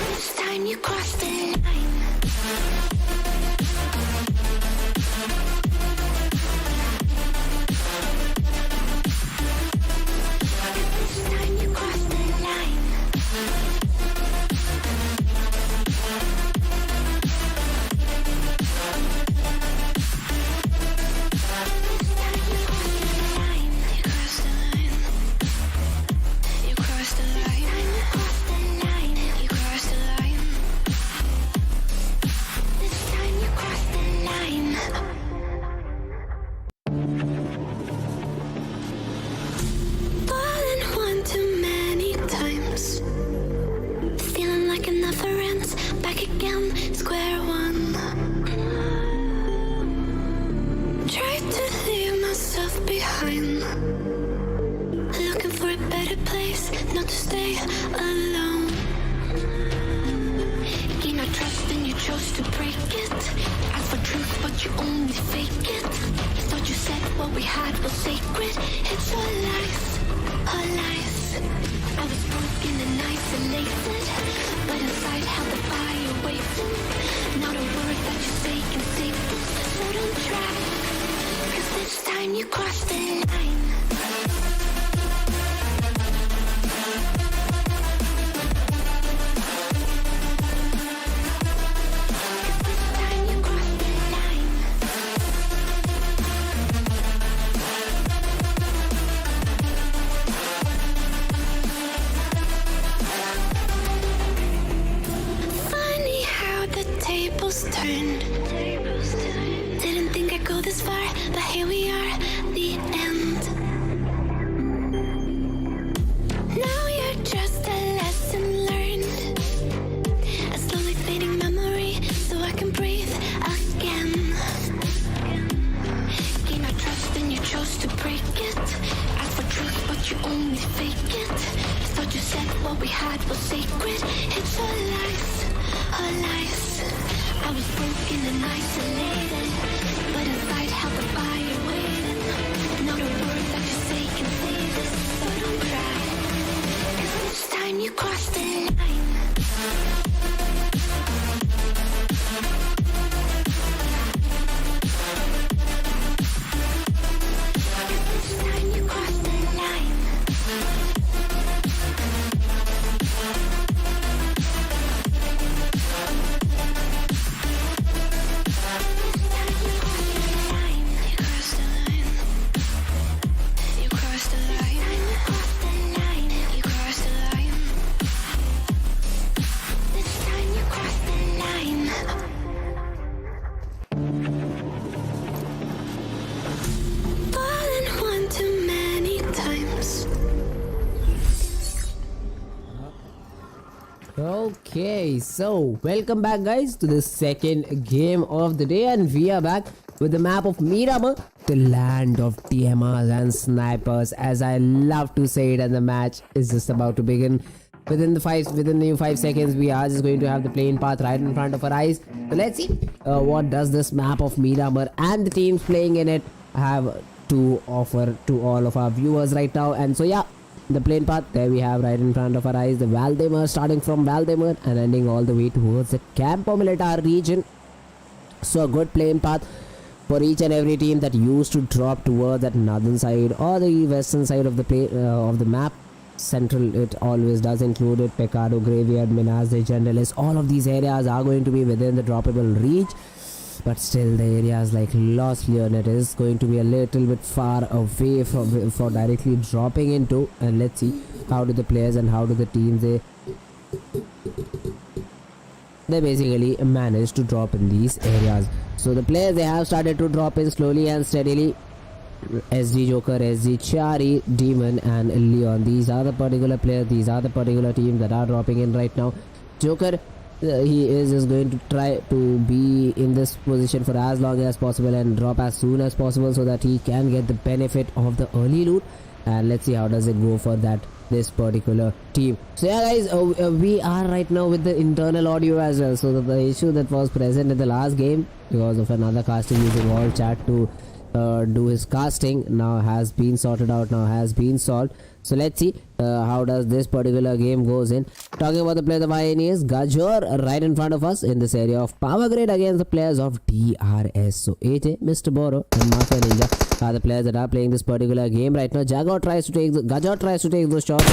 Speaker 1: This time you crossed the line. not to stay alone. Gain our trust and you chose to break it. Ask for truth, but you only fake it. Thought you said what we had was sacred. It's all lies, all lies. I was broken and isolated, but inside held the fire waiting. Not a word that you say can save this, so don't try. 'Cause this time you crossed the line. Turned. Didn't think I'd go this far, but here we are, the end. Now you're just a lesson learned, a slowly fading memory, so I can breathe again. Gain our trust and you chose to break it. Ask for truth, but you only fake it. Thought you said what we had was sacred. It's all lies, all lies. I was broken and isolated, but inside held the fire waiting. Not a word that you say can save this, so don't cry. 'Cause this time you crossed the line. This time you crossed the line.
Speaker 3: Okay, so welcome back guys to the second game of the day, and we are back with the map of Miramar, the land of TMRs and snipers, as I love to say it, and the match is just about to begin. Within the 5 seconds we are just going to have the playing path right in front of our eyes. So let's see what does this map of Miramar and the teams playing in it have to offer to all of our viewers right now. And so yeah, the plane path there we have right in front of our eyes, the Valdemar, starting from Valdemar and ending all the way towards the Campo Militar region. So a good plane path for each and every team that used to drop towards that northern side or the western side of the map. Central, it always does include it. Pecado, Graveyard, Minas de Generales, all of these areas are going to be within the droppable reach, but still the areas like Los Leonet is going to be a little bit far away for directly dropping into. And let's see how do the players and how do the teams they basically manage to drop in these areas. So the players, they have started to drop in slowly and steadily. SD Joker, SD Chari, Demon and Leon, these are the particular players, these are the particular teams that are dropping in right now. Joker, he is just going to try to be in this position for as long as possible and drop as soon as possible so that he can get the benefit of the early loot. And let's see how does it go for this particular team. So yeah guys, we are right now with the internal audio as well. So the issue that was present in the last game because of another casting using all chat to do his casting now has been sorted out, now has been solved. So let's see how does this particular game goes in. Talking about the players of INES, Gajor right in front of us in this area of Power Grid against the players of DRS. So AJ, Mr. Boro and Mafia Ninja are the players that are playing this particular game right now. Gajor tries to take those shots.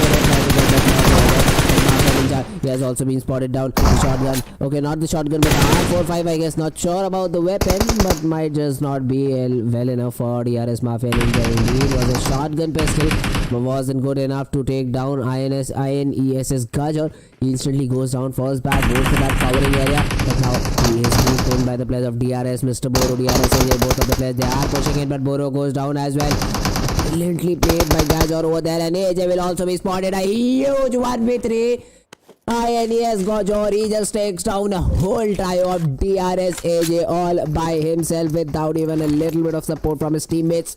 Speaker 3: He has also been spotted down. The shotgun, okay, not the shotgun but R45, I guess. Not sure about the weapon, but might just not be well enough for DRS Mafia Ninja. Indeed was a shotgun pistol, but wasn't good enough to take down INES's Gajor. He instantly goes down, falls back, goes to that covering area, but now he is being thrown by the players of DRS. Mr. Boro, DRS, AJ, both of the players, they are pushing it, but Boro goes down as well. Brilliantly played by Gajor over there, and AJ will also be spotted. A huge 1v3. INES Gajor, he just takes down a whole trio of DRS AJ all by himself without even a little bit of support from his teammates.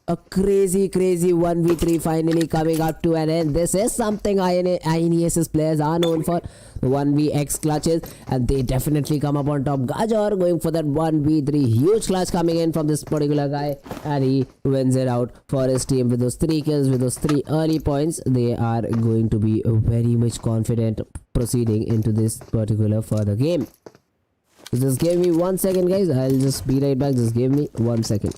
Speaker 3: a crazy 1v3 finally coming up to an end. This is something INES's players are known for, 1vx clutches, and they definitely come up on top. Gajor going for that 1v3 huge clutch coming in from this particular guy, and he wins it out for his team with those 3 kills, with those 3 early points. They are going to be very much confident proceeding into this particular further game. Just give me 1 second, guys. I'll just be right back. Just give me 1 second.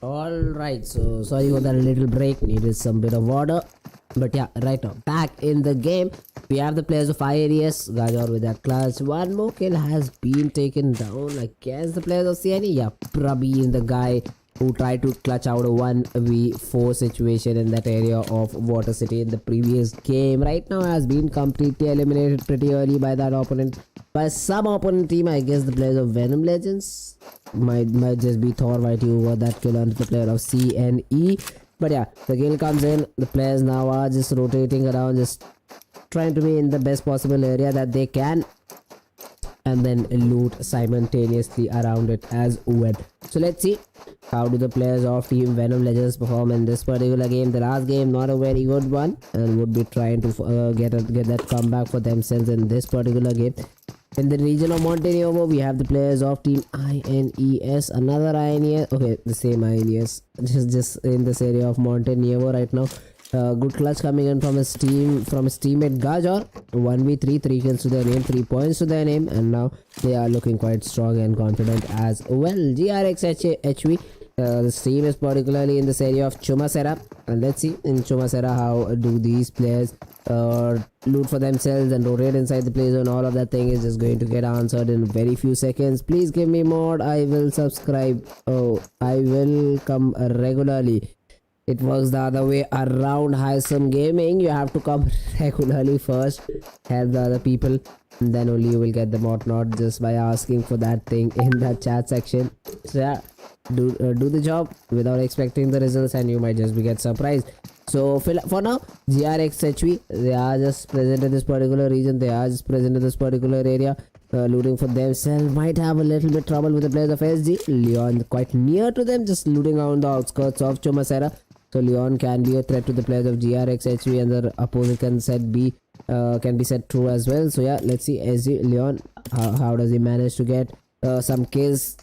Speaker 3: Alright, so sorry for that little break, needed some bit of water. But yeah, right now, back in the game, we have the players of INES, Gajor with that clutch. 1 more kill has been taken down against the players of CNE. Yeah, Prabhi, the guy who tried to clutch out a 1v4 situation in that area of Water City in the previous game, right now has been completely eliminated pretty early by that opponent. By some opponent team, I guess the players of Venom Legends. Might just be Thor White who got that kill onto the player of CNE. But yeah, the kill comes in. The players now are just rotating around, just trying to be in the best possible area that they can, and then loot simultaneously around it as well. So let's see how do the players of team Venom Legends perform in this particular game. The last game not a very good one, and would be trying to get that comeback for themselves in this particular game. In the region of Montenegro, we have the players of team INES, another INES, okay, the same INES, just in this area of Montenegro right now. Good clutch coming in from his teammate Gajor. 1v3, 3 kills to their name, 3 points to their name, and now they are looking quite strong and confident as well. GRxHV, this team is particularly in this area of Chumasera, and let's see in Chumasera how do these players loot for themselves and rotate inside the play zone. All of that thing is just going to get answered in very few seconds. Please give me mod, I will subscribe. Oh, I will come regularly. It works the other way around. Hisam Gaming, you have to come regularly first, help the other people, and then only you will get the mod, not just by asking for that thing in the chat section. So yeah, do the job without expecting the results, and you might just get surprised. So for now, GRxHV, they are just present in this particular region, they are just present in this particular area, looting for themselves. Might have a little bit trouble with the players of SG. Leon quite near to them, just looting around the outskirts of Chumasera. So Leon can be a threat to the players of GRxHV, and the opposite can be set true as well. So yeah, let's see SG Leon, how does he manage to get some kills.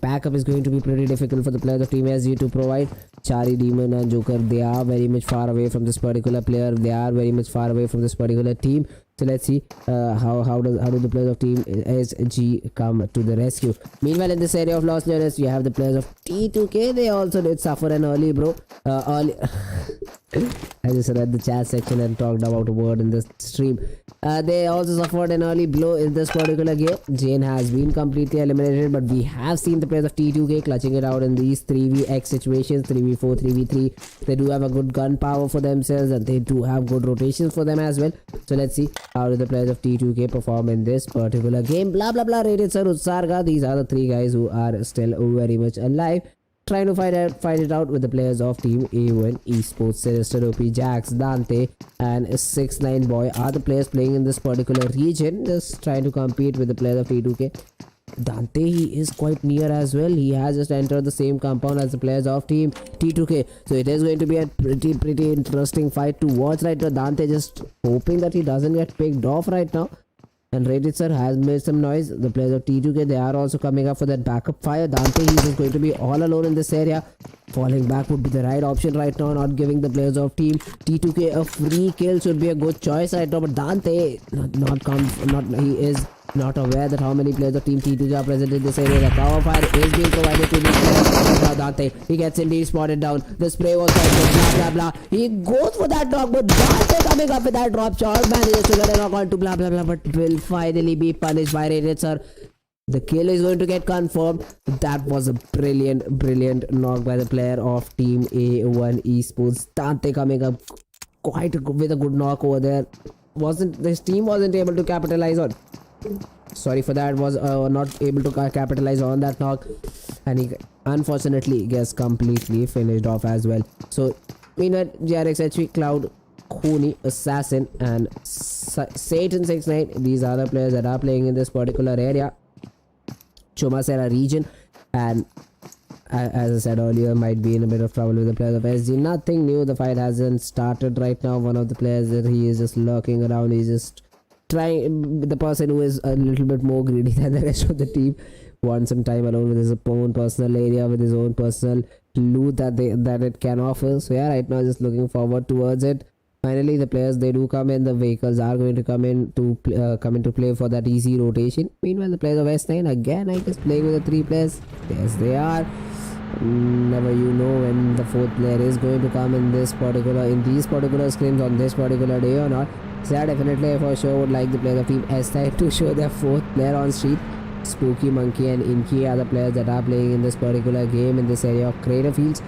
Speaker 3: Backup is going to be pretty difficult for the players of Team SG to provide. Chari, Demon and Joker, they are very much far away from this particular player. They are very much far away from this particular team. So let's see how do the players of Team SG come to the rescue. Meanwhile, in this area of Los Leones, you have the players of T2K. They also did suffer an early early I just read the chat section and talked about a word in this stream. They also suffered an early blow in this particular game. Jane has been completely eliminated, but we have seen the players of T2K clutching it out in these 3vx situations, 3v4, 3v3. They do have a good gun power for themselves, and they do have good rotations for them as well. So let's see how do the players of T2K perform in this particular game. Blah blah blah, Rated Sir, Utsarga. These are the 3 guys who are still very much alive, trying to fight it out with the players of Team A1 eSports. Sinister OP, Jax, Dante and 6ix9ine Boy are the players playing in this particular region, just trying to compete with the players of T2K. Dante, he is quite near as well. He has just entered the same compound as the players of Team T2K. So it is going to be a pretty interesting fight to watch right now. Dante just hoping that he doesn't get picked off right now. And Rated Sir has made some noise. The players of T2K, they are also coming up for that backup fire. Dante, he is going to be all alone in this area. Falling back would be the right option right now. Not giving the players of Team T2K a free kill should be a good choice right now. But Dante, he is not aware that how many players of Team T2 are present in this area. The cover fire is being provided to this player. Dante, he gets indeed spotted down. The spray was quite good, blah blah blah. He goes for that knock, but Dante coming up with that drop shot, manages to get a knock on to blah blah blah, but will finally be punished by Sir. The kill is going to get confirmed. That was a brilliant knock by the player of Team A1 Esports. Dante coming up with a good knock over there. This team wasn't able to capitalize on. Sorry for that. Was not able to capitalize on that knock, and he unfortunately gets completely finished off as well. So meanwhile, GRxHigh, Cloud, Khuni, Assassin, and Satan69. These are the players that are playing in this particular area, Chumasera region, and as I said earlier, might be in a bit of trouble with the players of SG. Nothing new. The fight hasn't started right now. One of the players that he is just lurking around. He's just trying. The person who is a little bit more greedy than the rest of the team wants some time alone with his own personal area, with his own personal loot that it can offer. So yeah, right now just looking forward towards it. Finally, the players, they do come in. The vehicles are going to come into play for that easy rotation. Meanwhile, the players of S9 again, I guess, playing with the 3 players. Yes, they are. Never you know when the 4th player is going to come in these particular scrims on this particular day or not. So yeah, definitely for sure would like the players of Team S9 to show their 4th player on street. Spooky Monkey and Inky are the players that are playing in this particular game in this area of Crater Fields.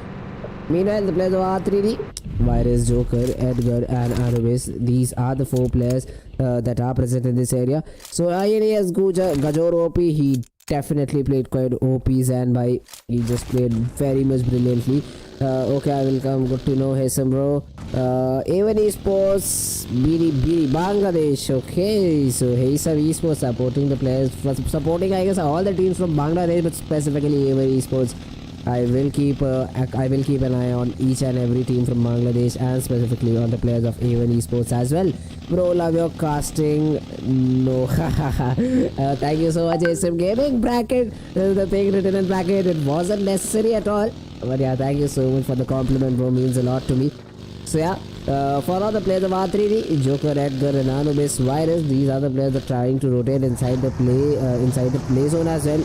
Speaker 3: Meanwhile, the players of R3D, Virus, Joker, Edgar, and Anubis, these are the 4 players that are present in this area. So INES Gajor OP, he definitely played quite OPs, and he just played very much brilliantly. Okay, I will come. Good to know. Hesam bro. A1 Esports, BD Bangladesh. Okay, so Hesam Esports supporting the players, supporting I guess all the teams from Bangladesh, but specifically A1 Esports. I will keep an eye on each and every team from Bangladesh, and specifically on the players of A1 Esports as well. Bro, love your casting. No, thank you so much, ASM Gaming. Bracket, the thing written in bracket, it wasn't necessary at all. But yeah, thank you so much for the compliment, bro. Means a lot to me. So yeah, for all the players of R3D, Joker, Edgar, and Anubis, Virus, these are the players that are trying to rotate inside the play zone as well.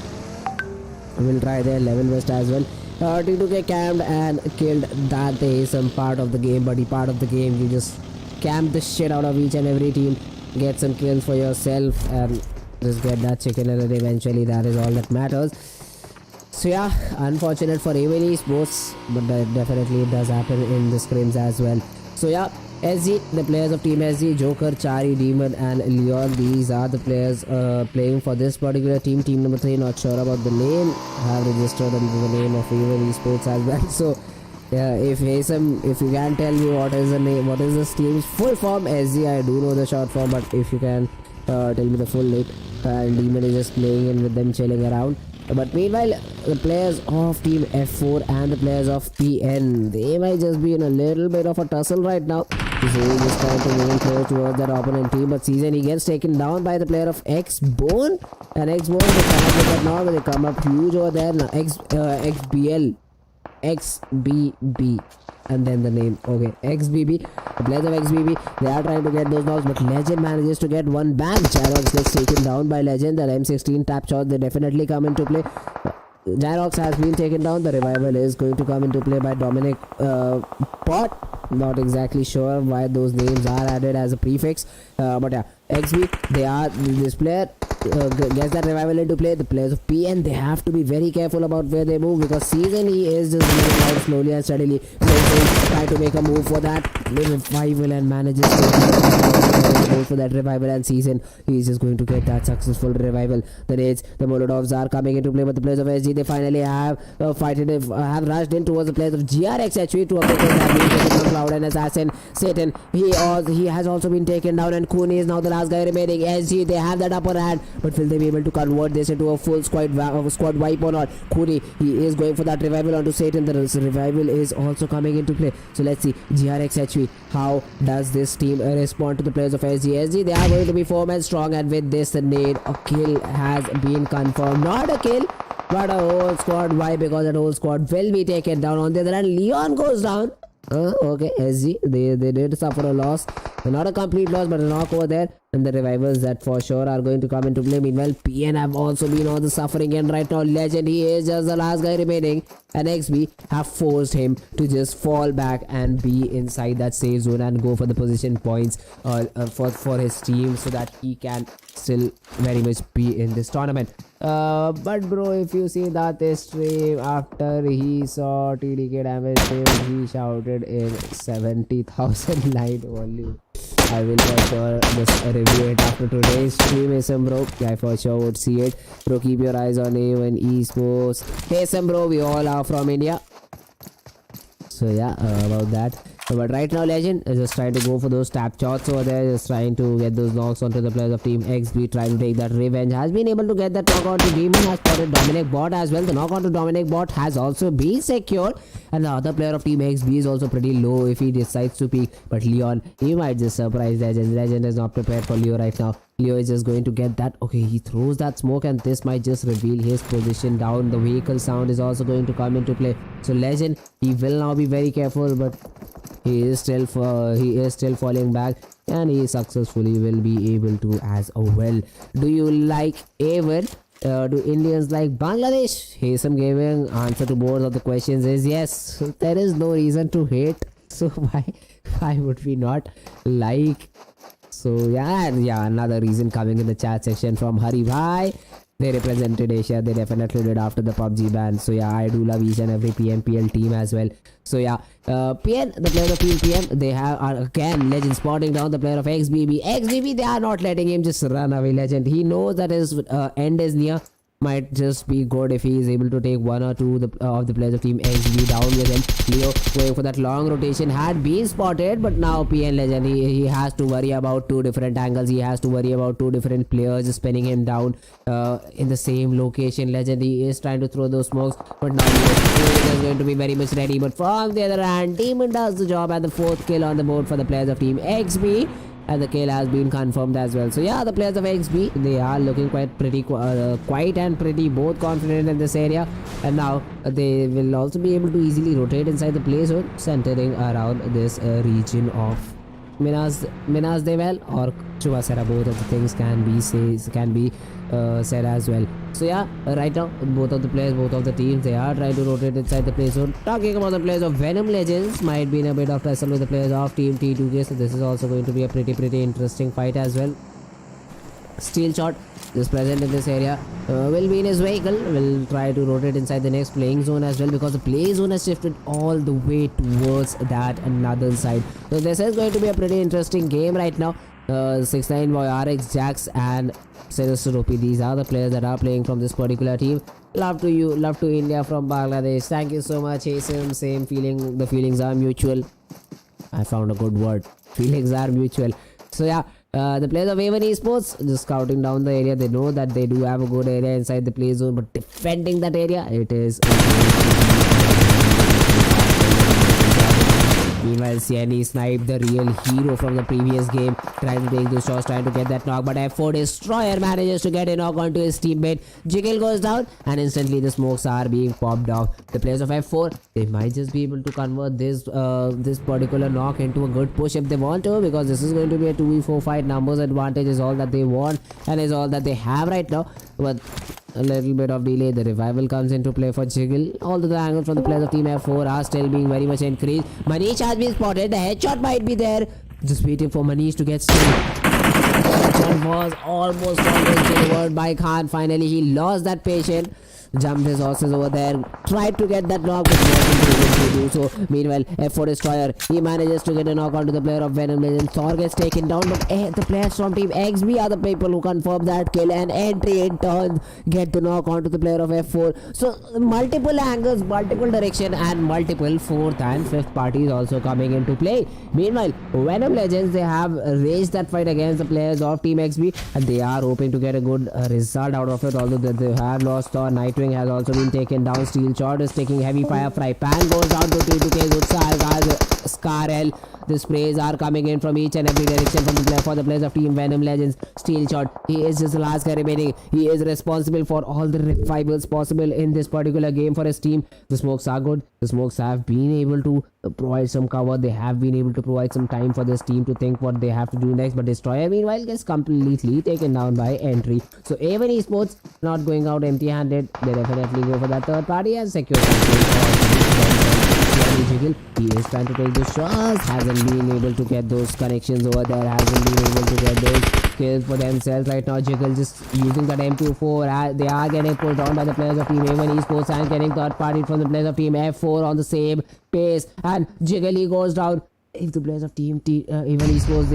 Speaker 3: We'll try their level best as well. T2K camped and killed Dante some part of the game, buddy. Part of the game, you just camp the shit out of each and every team, get some kills for yourself, and just get that chicken, and eventually that is all that matters. So yeah, unfortunate for A1 Esports, but that definitely does happen in the scrims as well. So yeah, SG, the players of Team SG, Joker, Chari, Demon, and Leon, these are the players playing for this particular team. Team number 3, not sure about the name, have registered under the name of A1 Esports as well. So yeah, if you can tell me what is the name, what is this team's full form. SG, I do know the short form, but if you can tell me the full name. And Demon is just playing in with them, chilling around. But meanwhile, the players of Team F4 and the players of PN, they might just be in a little bit of a tussle right now. So he's just trying to move close towards that opponent team, but Season, he gets taken down by the player of X-Bone. And X-Bone, they come up with that now, they come up huge over there. Now XBL, XBB, and then the name. Okay, XBB, the players of XBB, they are trying to get those knocks, but Legend manages to get one back. GRx gets taken down by Legend. That M16 tap shot, they definitely come into play. GRx has been taken down. The revival is going to come into play by Dominic Pot. Not exactly sure why those names are added as a prefix, but yeah, XB, this player gets that revival into play. The players of PN, they have to be very careful about where they move, because Season, he is just moving out slowly and steadily. Try to make a move for that revival and manages to go for that revival, and Season, he is just going to get that successful revival. The nades, the Molotovs are coming into play, but the players of SG, they finally have have rushed in towards the players of GRxHigh to a Cloud and Assassin. Satan, he has also been taken down, and Khuni is now the last guy remaining. SG, they have that upper hand, but will they be able to convert this into a full squad wipe or not? Khuni, he is going for that revival onto Satan. The revival is also coming into play. So let's see, GRxHigh, how does this team respond to the players of SG? SG, they are going to be 4-man strong, and with this, the nade, a kill has been confirmed. Not a kill, but a whole squad wipe, because that whole squad will be taken down. On the other hand, Leon goes down. Okay, SG, they did suffer a loss. Not a complete loss, but a knock over there. and the revivals that for sure are going to come into play. Meanwhile, PN have also been on the suffering end right now. Legend, he is just the last guy remaining, and XB have forced him to just fall back and be inside that safe zone and go for the position points for his team, so that he can still very much be in this tournament. But bro, if you see that this stream, after he saw TDK damage, he shouted in 70,000 light volume. I will for sure just review it after today's stream. Hey bro, I for sure would see it. Bro, keep your eyes on you and eSports. Hey bro, we all are from India. So yeah, about that. But right now, Legend is just trying to go for those tap shots over there, just trying to get those knocks onto the players of Team XB, trying to take that revenge. Has been able to get that knock onto Demon, has spotted Dominic Bot as well. The knock onto Dominic Bot has also been secured, and the other player of Team XB is also pretty low if he decides to peek. But Leon, he might just surprise Legend. Legend is not prepared for Leo right now. Leo is just going to get that. Okay, he throws that smoke, and this might just reveal his position down. The vehicle sound is also going to come into play. So Legend, he will now be very careful, but he is still falling back, and he successfully will be able to as well. Do you like Aver? Do Indians like Bangladesh? Hasem Gaming, answer to both of the questions is yes. There is no reason to hate, so why would we not like? So yeah, another reason coming in the chat section from Hari Bhai. They represented Asia. They definitely did after the PUBG ban. So yeah, I do love each and every PMPL team as well. So yeah, PN, the player of Team PM, they are again Legend spotting down the player of XBB. XBB, they are not letting him just run away. Legend, he knows that his end is near. Might just be good if he is able to take one or two of the players of Team XB down with him. Leo going for that long rotation had been spotted, but now PN Legend, he has to worry about two different angles. He has to worry about two different players spinning him down in the same location. Legend, he is trying to throw those smokes, but now he is going to be very much ready. But from the other hand, Demon does the job at the 4th kill on the board for the players of Team XB. And the kill has been confirmed as well. So yeah, the players of XB, they are looking quite and pretty both confident in this area, and now they will also be able to easily rotate inside the play zone, centering around this region of Minas Devel or Chuvasera. Both of the things can be said as well. So yeah, right now both of the players, both of the teams, they are trying to rotate inside the play zone. Talking about the players of Venom Legends, might be in a bit of tussle with the players of Team T2K. So this is also going to be a pretty interesting fight as well. Steel Shot is present in this area, will be in his vehicle, will try to rotate inside the next playing zone as well, because the play zone has shifted all the way towards that another side. So this is going to be a pretty interesting game right now. 6ix9ine Boy, RX, Jax and Sinister OP, these are the players that are playing from this particular team. Love to you, love to India from Bangladesh. Thank you so much, Hasem. Same feeling, the feelings are mutual. I found a good word, feelings are mutual. So yeah, the players of Avon eSports just scouting down the area. They know that they do have a good area inside the play zone, but defending that area, it is meanwhile, CNE sniped the real hero from the previous game, trying to take those shots, trying to get that knock, but F4 Destroyer manages to get a knock onto his teammate. Jiggle goes down, and instantly the smokes are being popped off. The players of F4, they might just be able to convert this particular knock into a good push if they want to, because this is going to be a 2v4 fight. Numbers advantage is all that they want and is all that they have right now. But a little bit of delay, the revival comes into play for Jiggle. Although the angles from the players of Team F4 are still being very much increased. Manish has been spotted, the headshot might be there. Just waiting for Manish to get still. Headshot was almost always delivered by Khan. Finally, he lost that patient. Jumped his horses over there, tried to get that knock, but wasn't able to do so. Meanwhile, F4 Destroyer, he manages to get a knock onto the player of Venom Legends. Thor gets taken down, but the players from Team XB are the people who confirm that kill, and entry in turn get the knock onto the player of F4. So multiple angles, multiple direction, and multiple 4th and 5th parties also coming into play. Meanwhile, Venom Legends, they have raised that fight against the players of Team XB, and they are hoping to get a good result out of it, although they have lost Thor. Nightwing has also been taken down. Steel Shot is taking heavy fire. Fry Pan goes down to T2K. Good Scarel. The sprays are coming in from each and every direction from the players of team Venom Legends. Steel shot. He is just the last guy remaining. He is responsible for all the revivals possible in this particular game for his team. The smokes are good. The smokes have been able to provide some cover. They have been able to provide some time for this team to think what they have to do next. But Destroyer meanwhile gets completely taken down by entry. So A1 Esports not going out empty-handed. They definitely go for that third party and secure Jiggle. He is trying to take the shots, hasn't been able to get those connections over there, hasn't been able to get those kills for themselves right now. Jiggle just using that M24. They are getting pulled down by the players of team A1 Esports and getting third party from the players of team F4 on the same pace, and Jiggle he goes down. If the players of team A1 Esports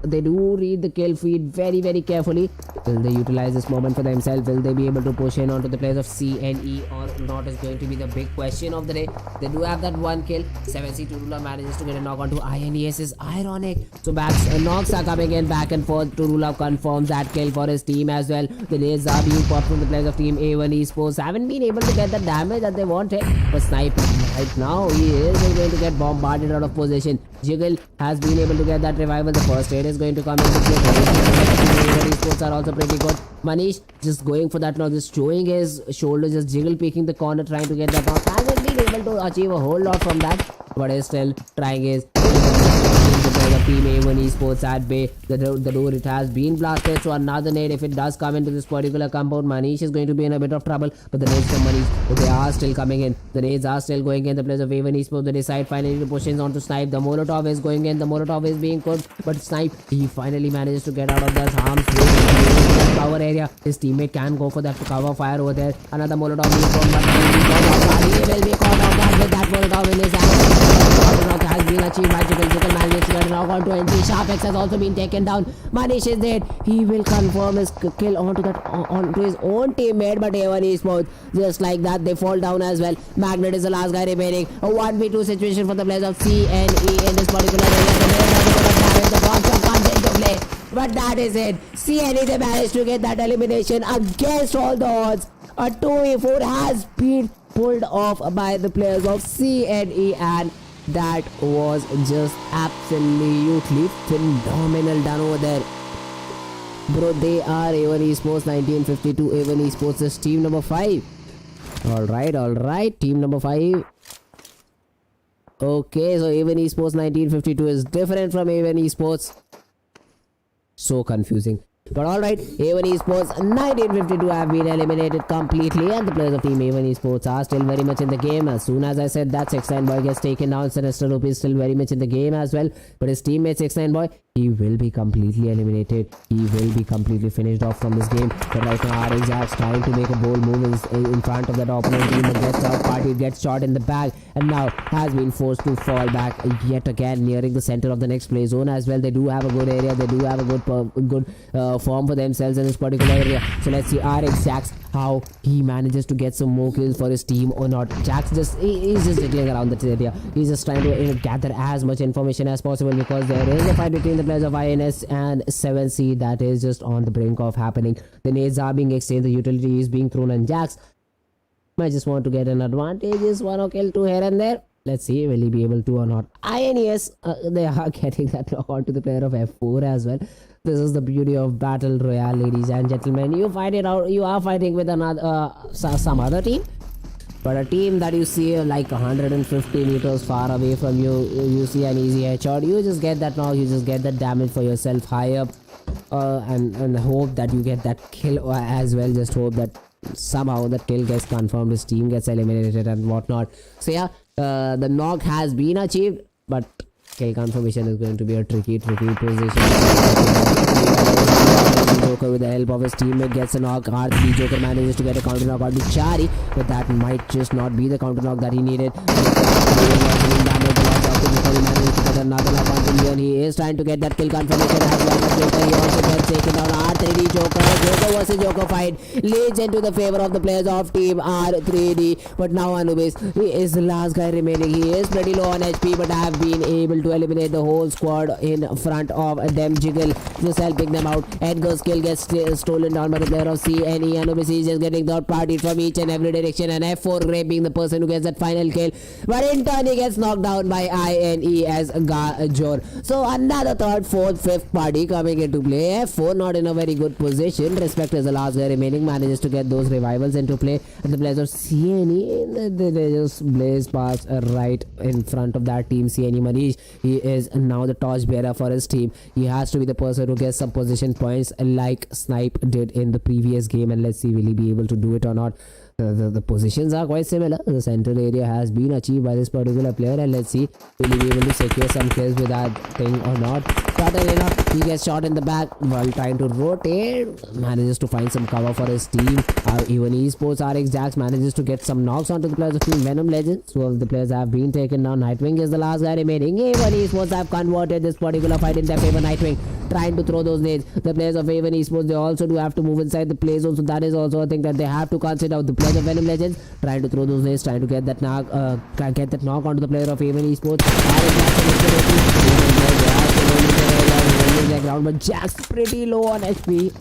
Speaker 3: they do read the kill feed very carefully. Will they utilize this moment for themselves? Will they be able to push in onto the players of CNE or not is going to be the big question of the day. They do have that one kill. 7C Turula manages to get a knock onto INES is ironic. So knocks are coming in back and forth. Turula confirms that kill for his team as well. The nades are being popped from the players of team A1 Esports. Haven't been able to get the damage that they wanted. But Sniper right now he is going to get bombarded out of position. Jiggle has been able to get that revival. The first aid is going to come in. The sports are also pretty good. Manish just going for that now, just showing his shoulders, just Jiggle peeking the corner, trying to get that knock. Hasn't been able to achieve a whole lot from that, but is still trying his the team A1 Esports at bay. The door it has been blasted, so another nade if it does come into this particular compound. Manish is going to be in a bit of trouble, but the nades from Manish, they are still coming in. The nades are still going in. The players of A1 Esports, they decide finally to push in onto Snipe. The Molotov is going in. The Molotov is being cooked, but Snipe he finally manages to get out of that harm's way. Cover area. His teammate can go for that cover fire over there. Another Molotov being thrown, but he will be caught off guard with that Molotov in his hand. Knock has been achieved by Jiggle. Jiggle manages to get a knock onto NG. SharpX has also been taken down. Manish is dead. He will confirm his kill onto his own teammate, but A1 Esports just like that they fall down as well. Magnet is the last guy remaining. A 1v2 situation for the players of CNE in this particular area. The bomb comes into play. But that is it. CNE they managed to get that elimination against all the odds. A 2v4 has been pulled off by the players of CNE, and that was just absolutely phenomenal done over there. Bro, they are A1 Esports 1952. A1 Esports is team number 5. Alright. Team number 5. Okay, so A1 Esports 1952 is different from A1 Esports. So confusing. But alright, A1 Esports 1952 have been eliminated completely, and the players of team A1 Esports are still very much in the game. As soon as I said that 6ix9ine boy gets taken down, Sinister Loop is still very much in the game as well. But his teammate 6ix9ine boy, he will be completely eliminated. He will be completely finished off from this game. But right now RxHigh trying to make a bold move in front of that opponent team, but gets out party, gets shot in the back, and now has been forced to fall back yet again, nearing the center of the next play zone as well. They do have a good area. They do have a good form for themselves in this particular area. So let's see RxJax how he manages to get some more kills for his team or not. Jax he's just digging around the area. He's just trying to gather as much information as possible, because there is a fight between the players of INES and 7C that is just on the brink of happening. The nades are being exchanged. The utility is being thrown, and Jax might just want to get an advantage. Is one or kill two here and there. Let's see, will he be able to or not. INES, they are getting that knock onto the player of F4 as well. This is the beauty of Battle Royale, ladies and gentlemen. You fight it out. You are fighting with another some other team, but a team that you see like 150 meters far away from you, you see an easy headshot. You just get that knock. You just get that damage for yourself high up, and hope that you get that kill as well. Just hope that somehow the kill gets confirmed, his team gets eliminated and whatnot. So yeah, the knock has been achieved, but kill confirmation is going to be a tricky position. Joker with the help of his teammate gets a knock. R3 Joker manages to get a counter knock on the Chari, but that might just not be the counter knock that he needed. Another knock on Leon. He is trying to get that kill confirmation as well. But later he also gets taken down. R3D Joker versus Joker fight leads into the favor of the players of team R3D. But now Anubis, he is the last guy remaining. He is pretty low on HP, but have been able to eliminate the whole squad in front of them. Jiggle just helping them out. Edgar's kill gets stolen down by the player of CNE. Anubis is just getting third party from each and every direction, and F4 Grey being the person who gets that final kill. But in turn he gets knocked down by INES Gajor. So another third, fourth, fifth party coming into play. F4 not in a very good position. Respect is the last guy remaining, manages to get those revivals into play, and the players of CNE, they just blaze past right in front of that team. CNE Manish, he is now the torch bearer for his team. He has to be the person who gets some position points like Snipe did in the previous game, and let's see will he be able to do it or not. The positions are quite similar. The central area has been achieved by this particular player, and let's see will he be able to secure some kills with that thing or not. He gets shot in the back while trying to rotate, manages to find some cover for his team. Even eSports RxJax manages to get some knocks onto the players of team Venom Legends. Two of the players have been taken down. Nightwing is the last guy remaining. Even eSports have converted this particular fight in their favor. Nightwing trying to throw those nades. The players of Even eSports, they also do have to move inside the play zone, so that is also a thing that they have to consider. The players of Venom Legends trying to throw those nades, trying to get that knock onto the player of Even eSports. Ground, but Jack's pretty low on HP,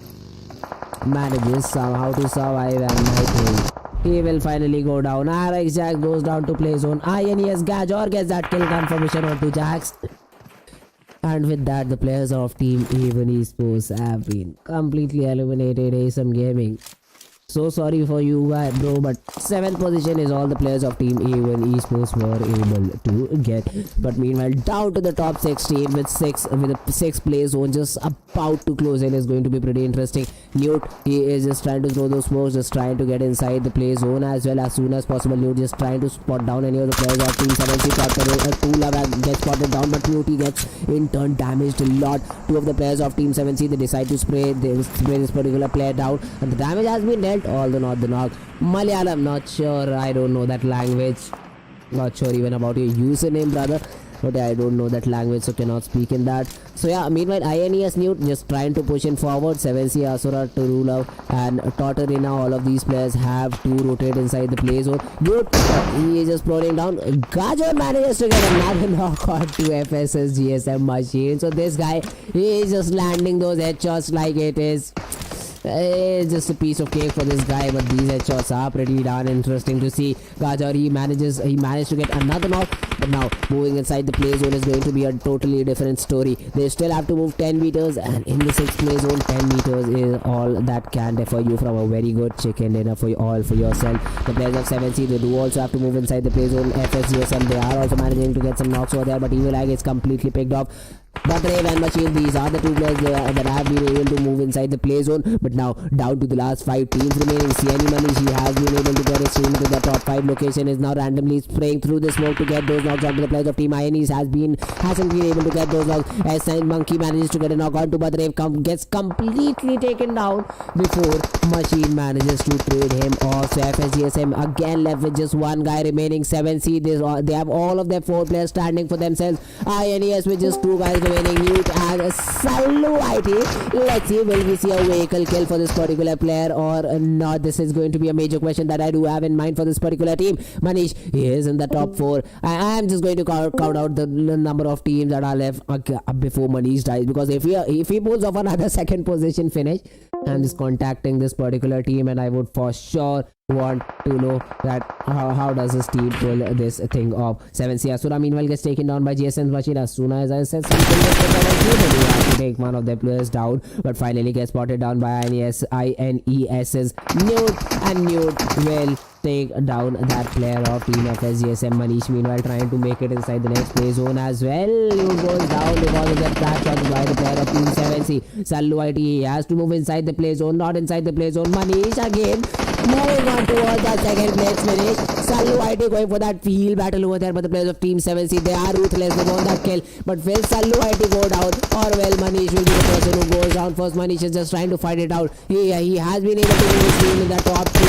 Speaker 3: manages somehow to survive, and Nightwing, he will finally go down. RxJax goes down to play zone. INES Gajor gets that kill confirmation onto Jax, and with that the players of team Even eSports have been completely eliminated. ASM Gaming, so sorry for you guys, bro, but 7th position is all the players of team Even eSports were able to get. But meanwhile, down to the top 16 with a 6 play zone just about to close in is going to be pretty interesting. Newt, he is just trying to throw those smokes, just trying to get inside the play zone as well as soon as possible. Newt just trying to spot down any of the players of team 7C. Tula gets spotted down, but Newt, he gets in turn damaged a lot. Two of the players of team 7C, they decide to spray this particular player down, and the damage has been dealt, although not the knock. Malayalam, not sure, I don't know that language, not sure even about your username, brother, but I don't know that language, so cannot speak in that. So yeah, meanwhile INES Newt just trying to push in forward. 7C Asura to rule out, and Tortorina, all of these players have to rotate inside the play zone. Newt, he is just prodding down. Gajor manages to get another knock on to FS's GSM machine. So this guy, he is just landing those headshots like it is it's just a piece of cake for this guy, but these headshots are pretty darn interesting to see. Gajor, he managed to get another knock, but now moving inside the play zone is going to be a totally different story. They still have to move 10 meters, and in the 6th play zone, 10 meters is all that can differ you from a very good chicken dinner for yourself. The players of 7C, they do also have to move inside the play zone. FSGSM, they are also managing to get some knocks over there, but Evil Eye is completely picked off. But Rave and Machine, these are the two players that have been able to move inside the play zone. But now down to the last 5 teams remaining. CNE Manish, he has been able to get his team into the top 5 location, is now randomly spraying through the smoke to get those knocks onto the players of team INES. Hasn't been able to get those knocks. S9 Monkey manages to get a knock onto, but Rave gets completely taken down before Machine manages to trade him off. So FSGSM again left with just one guy remaining. 7C, they have all of their 4 players standing for themselves. INES with just 2 guys remaining. Newt and Salu IT. Let's see, will we see a vehicle kill for this particular player or not? This is going to be a major question that I do have in mind for this particular team. Manish, he is in the top 4. I am just going to count out the number of teams that are left before Manish dies, because if he pulls off another 2nd position finish, I'm just contacting this particular team, and I would for sure want to know that how does this team pull this thing off. 7C Asura meanwhile gets taken down by GSM's machine. As soon as I said something, they have to take one of their players down, but finally gets spotted down by INES's Newt, and Newt will take down that player of team FSGSM. Manish meanwhile trying to make it inside the next play zone as well. Newt goes down because of that crash shot by the player of team 7C. Salu IT, he has to move inside the play zone, not inside the play zone. Manish again moving on towards that 2nd place finish. Salu IT going for that field battle over there, but the players of team 7C, they are ruthless, they want that kill. But will Salu IT go down, or will Manish will be the person who goes down first? Manish is just trying to fight it out. He has been able to move his team in the top 3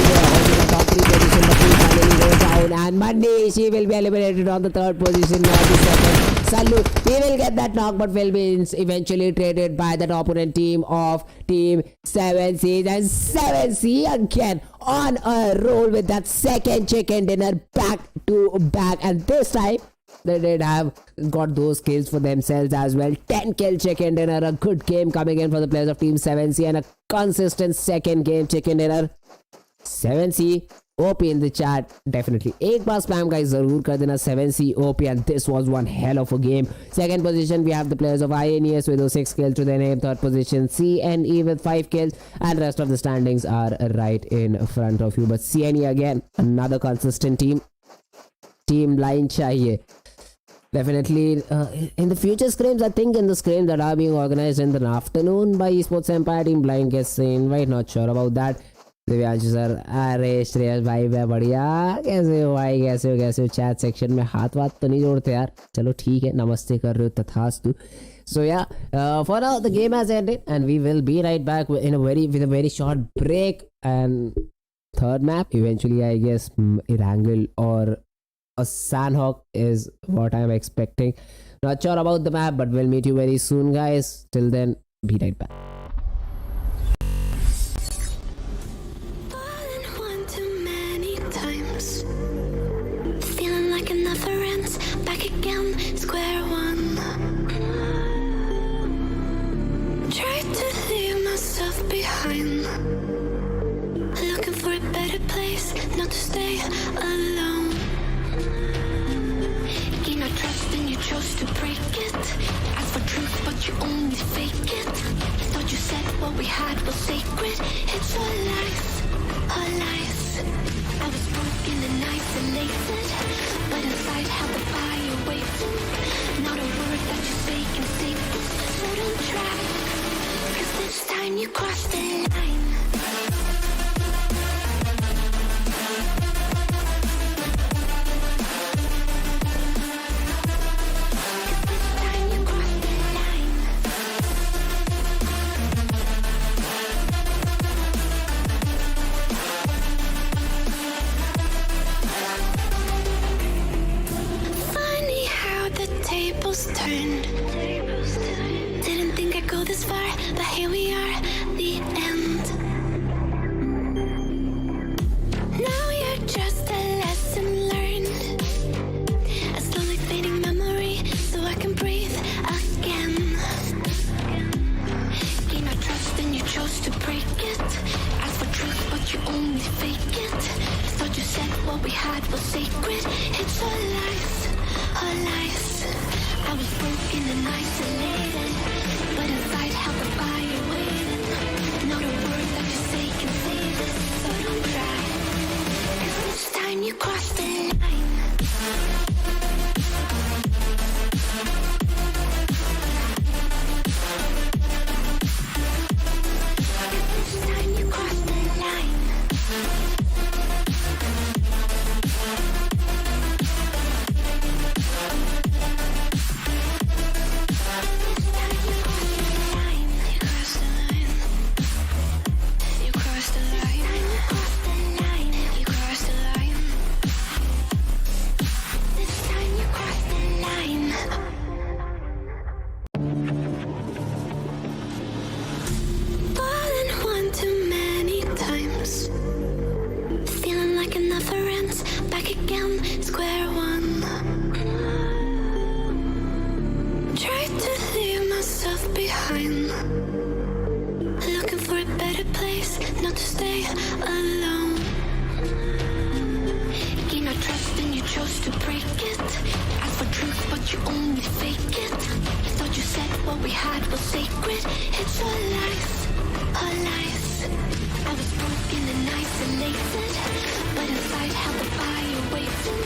Speaker 3: position, but he finally goes down, and Manish, he will be eliminated on the 3rd position, not the 2nd. Salute. He will get that knock, but will be eventually traded by the opponent team of Team 7C. And 7C again on a roll with that second chicken dinner back to back. And this time, they did have got those kills for themselves as well. 10 kill chicken dinner. A good game coming in for the players of Team 7C. And a consistent second game chicken dinner. 7C OP in the chat. Definitely एक बार spam guys जरूर कर देना 7C OP, and this was one hell of a game. Second position we have the players of INES with 6 kills to their name. Third position CNE with 5 kills, and rest of the standings are right in front of you. But CNE again another consistent team line chahiye. Definitely in the future scrims, I think in the scrims that are being organized in the afternoon by eSports Empire, Team Blind gets the invite. Not sure about that. Divyanshu sir, अरे श्रेयस भाई मैं बढ़िया, कैसे हो भाई, कैसे हो chat section में हाथ तो नहीं जोड़ते यार, चलो ठीक है, नमस्ते कर रहे हो तथास्तु. So yeah, for now the game has ended and we will be right back with a very short break. And third map eventually I guess Erangel or a Sandhawk is what I'm expecting. Not sure about the map, but we'll meet you very soon guys. Till then, be right back.
Speaker 1: Square one. Try to leave myself behind. Looking for a better place, not to stay alone. Gain our trust and you chose to break it. Ask for truth, but you only fake it. Thought you said what we had was sacred. It's all lies, all lies. I was broken and isolated, but inside held the fire waiting. Not a word that you say can save us, so don't try, 'cause this time you crossed the line. Turned. Didn't think I'd go this far, but here we are, the end. Now you're just a lesson learned, a slowly fading memory, so I can breathe again. Gain our trust and you chose to break it. Ask for truth, but you only fake it. Thought you said what we had was sacred. It's all lies, all lies. I was broken and isolated, but inside held the fire waiting. Not a word that you say can save us, so don't try, 'cause this time you crossed the line. This time you crossed the line. Looking for a better place, not to stay alone. Gain our trust and you chose to break it. Ask for truth, but you only fake it. Thought you said what we had was sacred. It's all lies, all lies. I was broken and isolated, but inside held the fire waiting.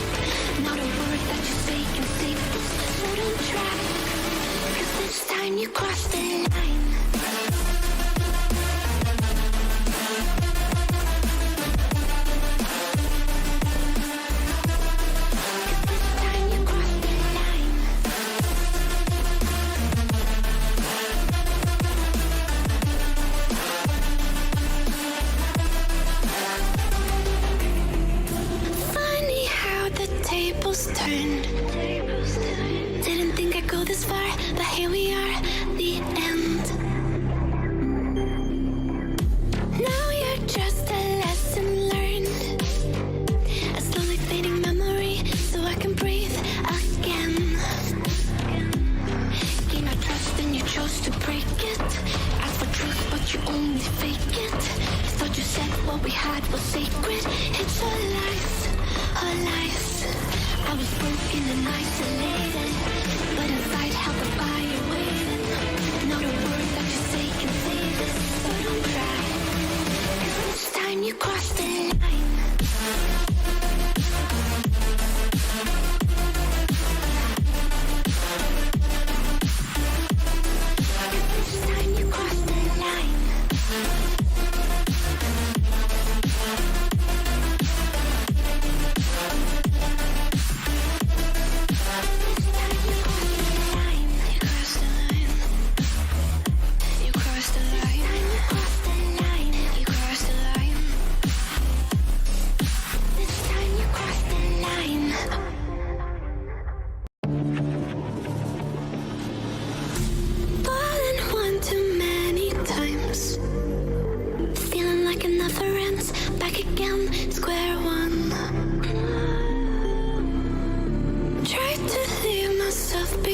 Speaker 1: Not a word that you say can save us, so don't try, 'cause this time you crossed the line. Funny how the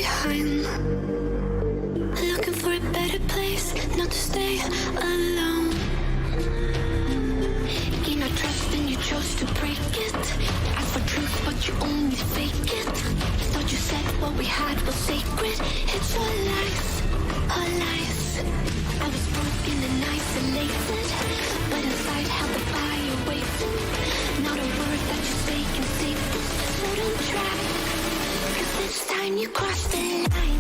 Speaker 1: behind. Looking for a better place, not to stay alone. Gain our trust and you chose to break it. Ask for truth but you only fake it. Thought you said what we had was sacred. It's all lies, all lies. I was broken and isolated, but inside held the fire waiting. Not a word that you say can save us, so don't try, 'cause this time you crossed the line.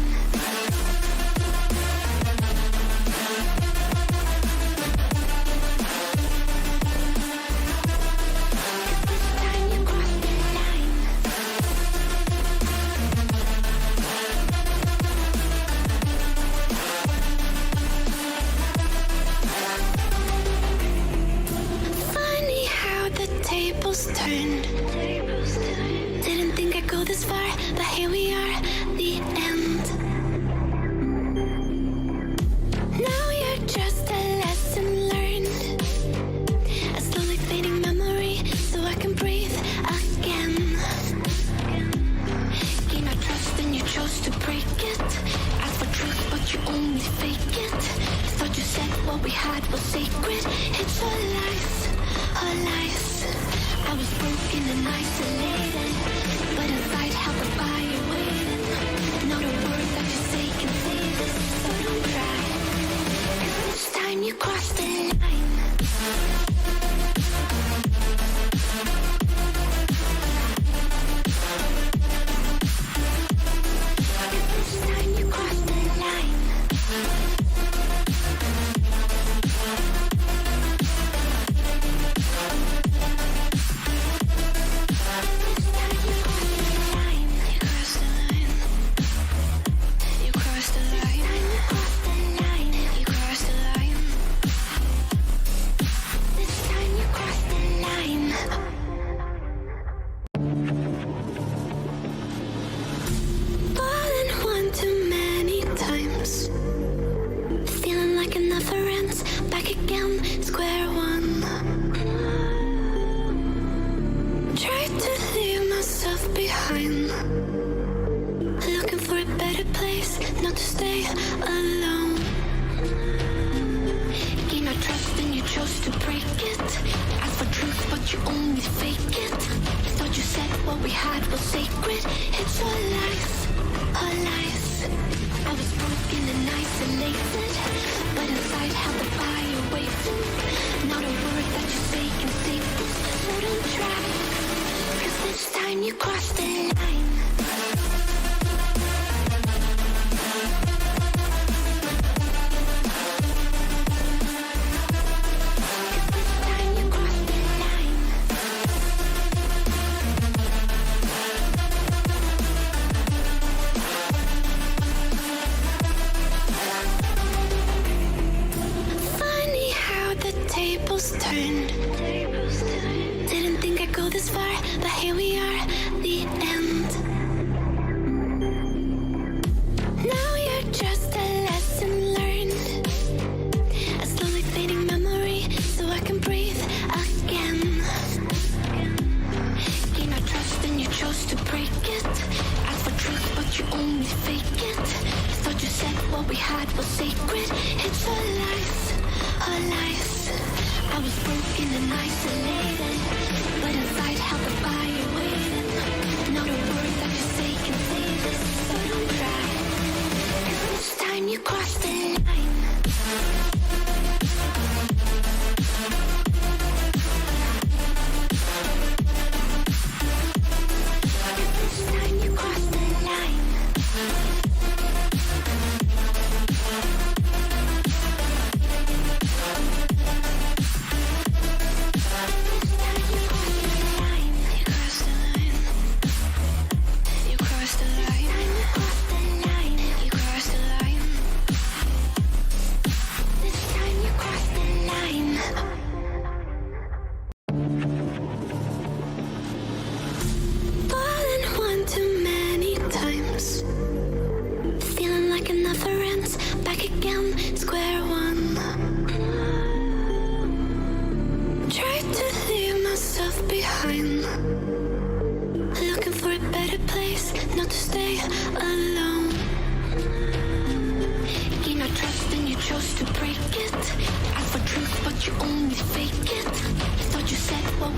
Speaker 1: Turned. Didn't think I'd go this far, but here we are, the end. Now you're just a lesson learned, a slowly fading memory, so I can breathe again. Gain our trust and you chose to break it. Ask for truth but you only fake it. Thought you said what we had was sacred. It's all lies, all lies. I was broken and isolated, but inside held the fire waiting. Not a word that you say can save us, so don't cry, 'cause this time you crossed the line. This time you crossed the line. Looking for a better place, not to stay alone. Gain our trust and you chose to break it. Ask for truth but you only fake it. Thought you said what we had was sacred. It's all lies, all lies. I was broken and isolated, but inside held the fire waiting. Not a word that you say can save us, so don't try, 'cause this time you crossed the line. Turned. Didn't think I'd go this far, but here we are, the end. Now you're just a lesson learned, a slowly fading memory, so I can breathe again. Gain our trust and you chose to break it. Ask for truth but you only fake it. Thought you said what we had was sacred. It's all lies, all lies. I was broken and isolated, but inside held the fire waiting. Not a word that you say can save us, so don't cry, 'cause this time you crossed the line. This time you crossed the line. This time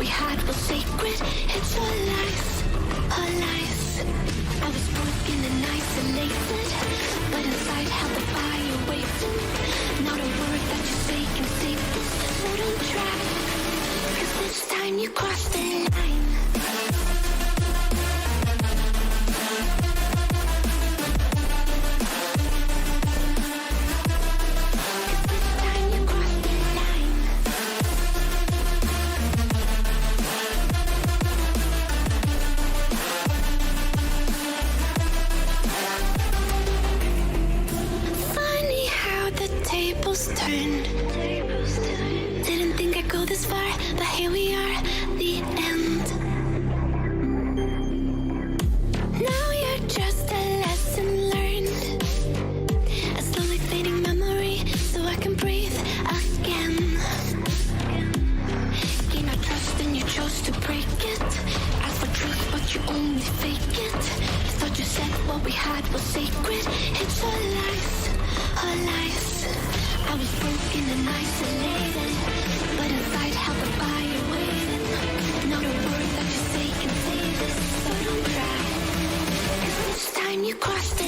Speaker 1: we had was sacred. It's all lies, all lies. I was broken and isolated, but inside held the fire waiting. Not a word that you say can save this, so don't try, 'cause this time you crossed the line. Turned. Didn't think I'd go this far, but here we are, the end. Now you're just a lesson learned, a slowly fading memory, so I can breathe again. Gain our trust and you chose to break it. Ask for truth, but you only fake it. Thought you said what we had was sacred. It's all lies, all lies. I was broken and isolated, but inside held the fire waiting. Not a word that you say can save this, so don't cry, 'cause this time you crossed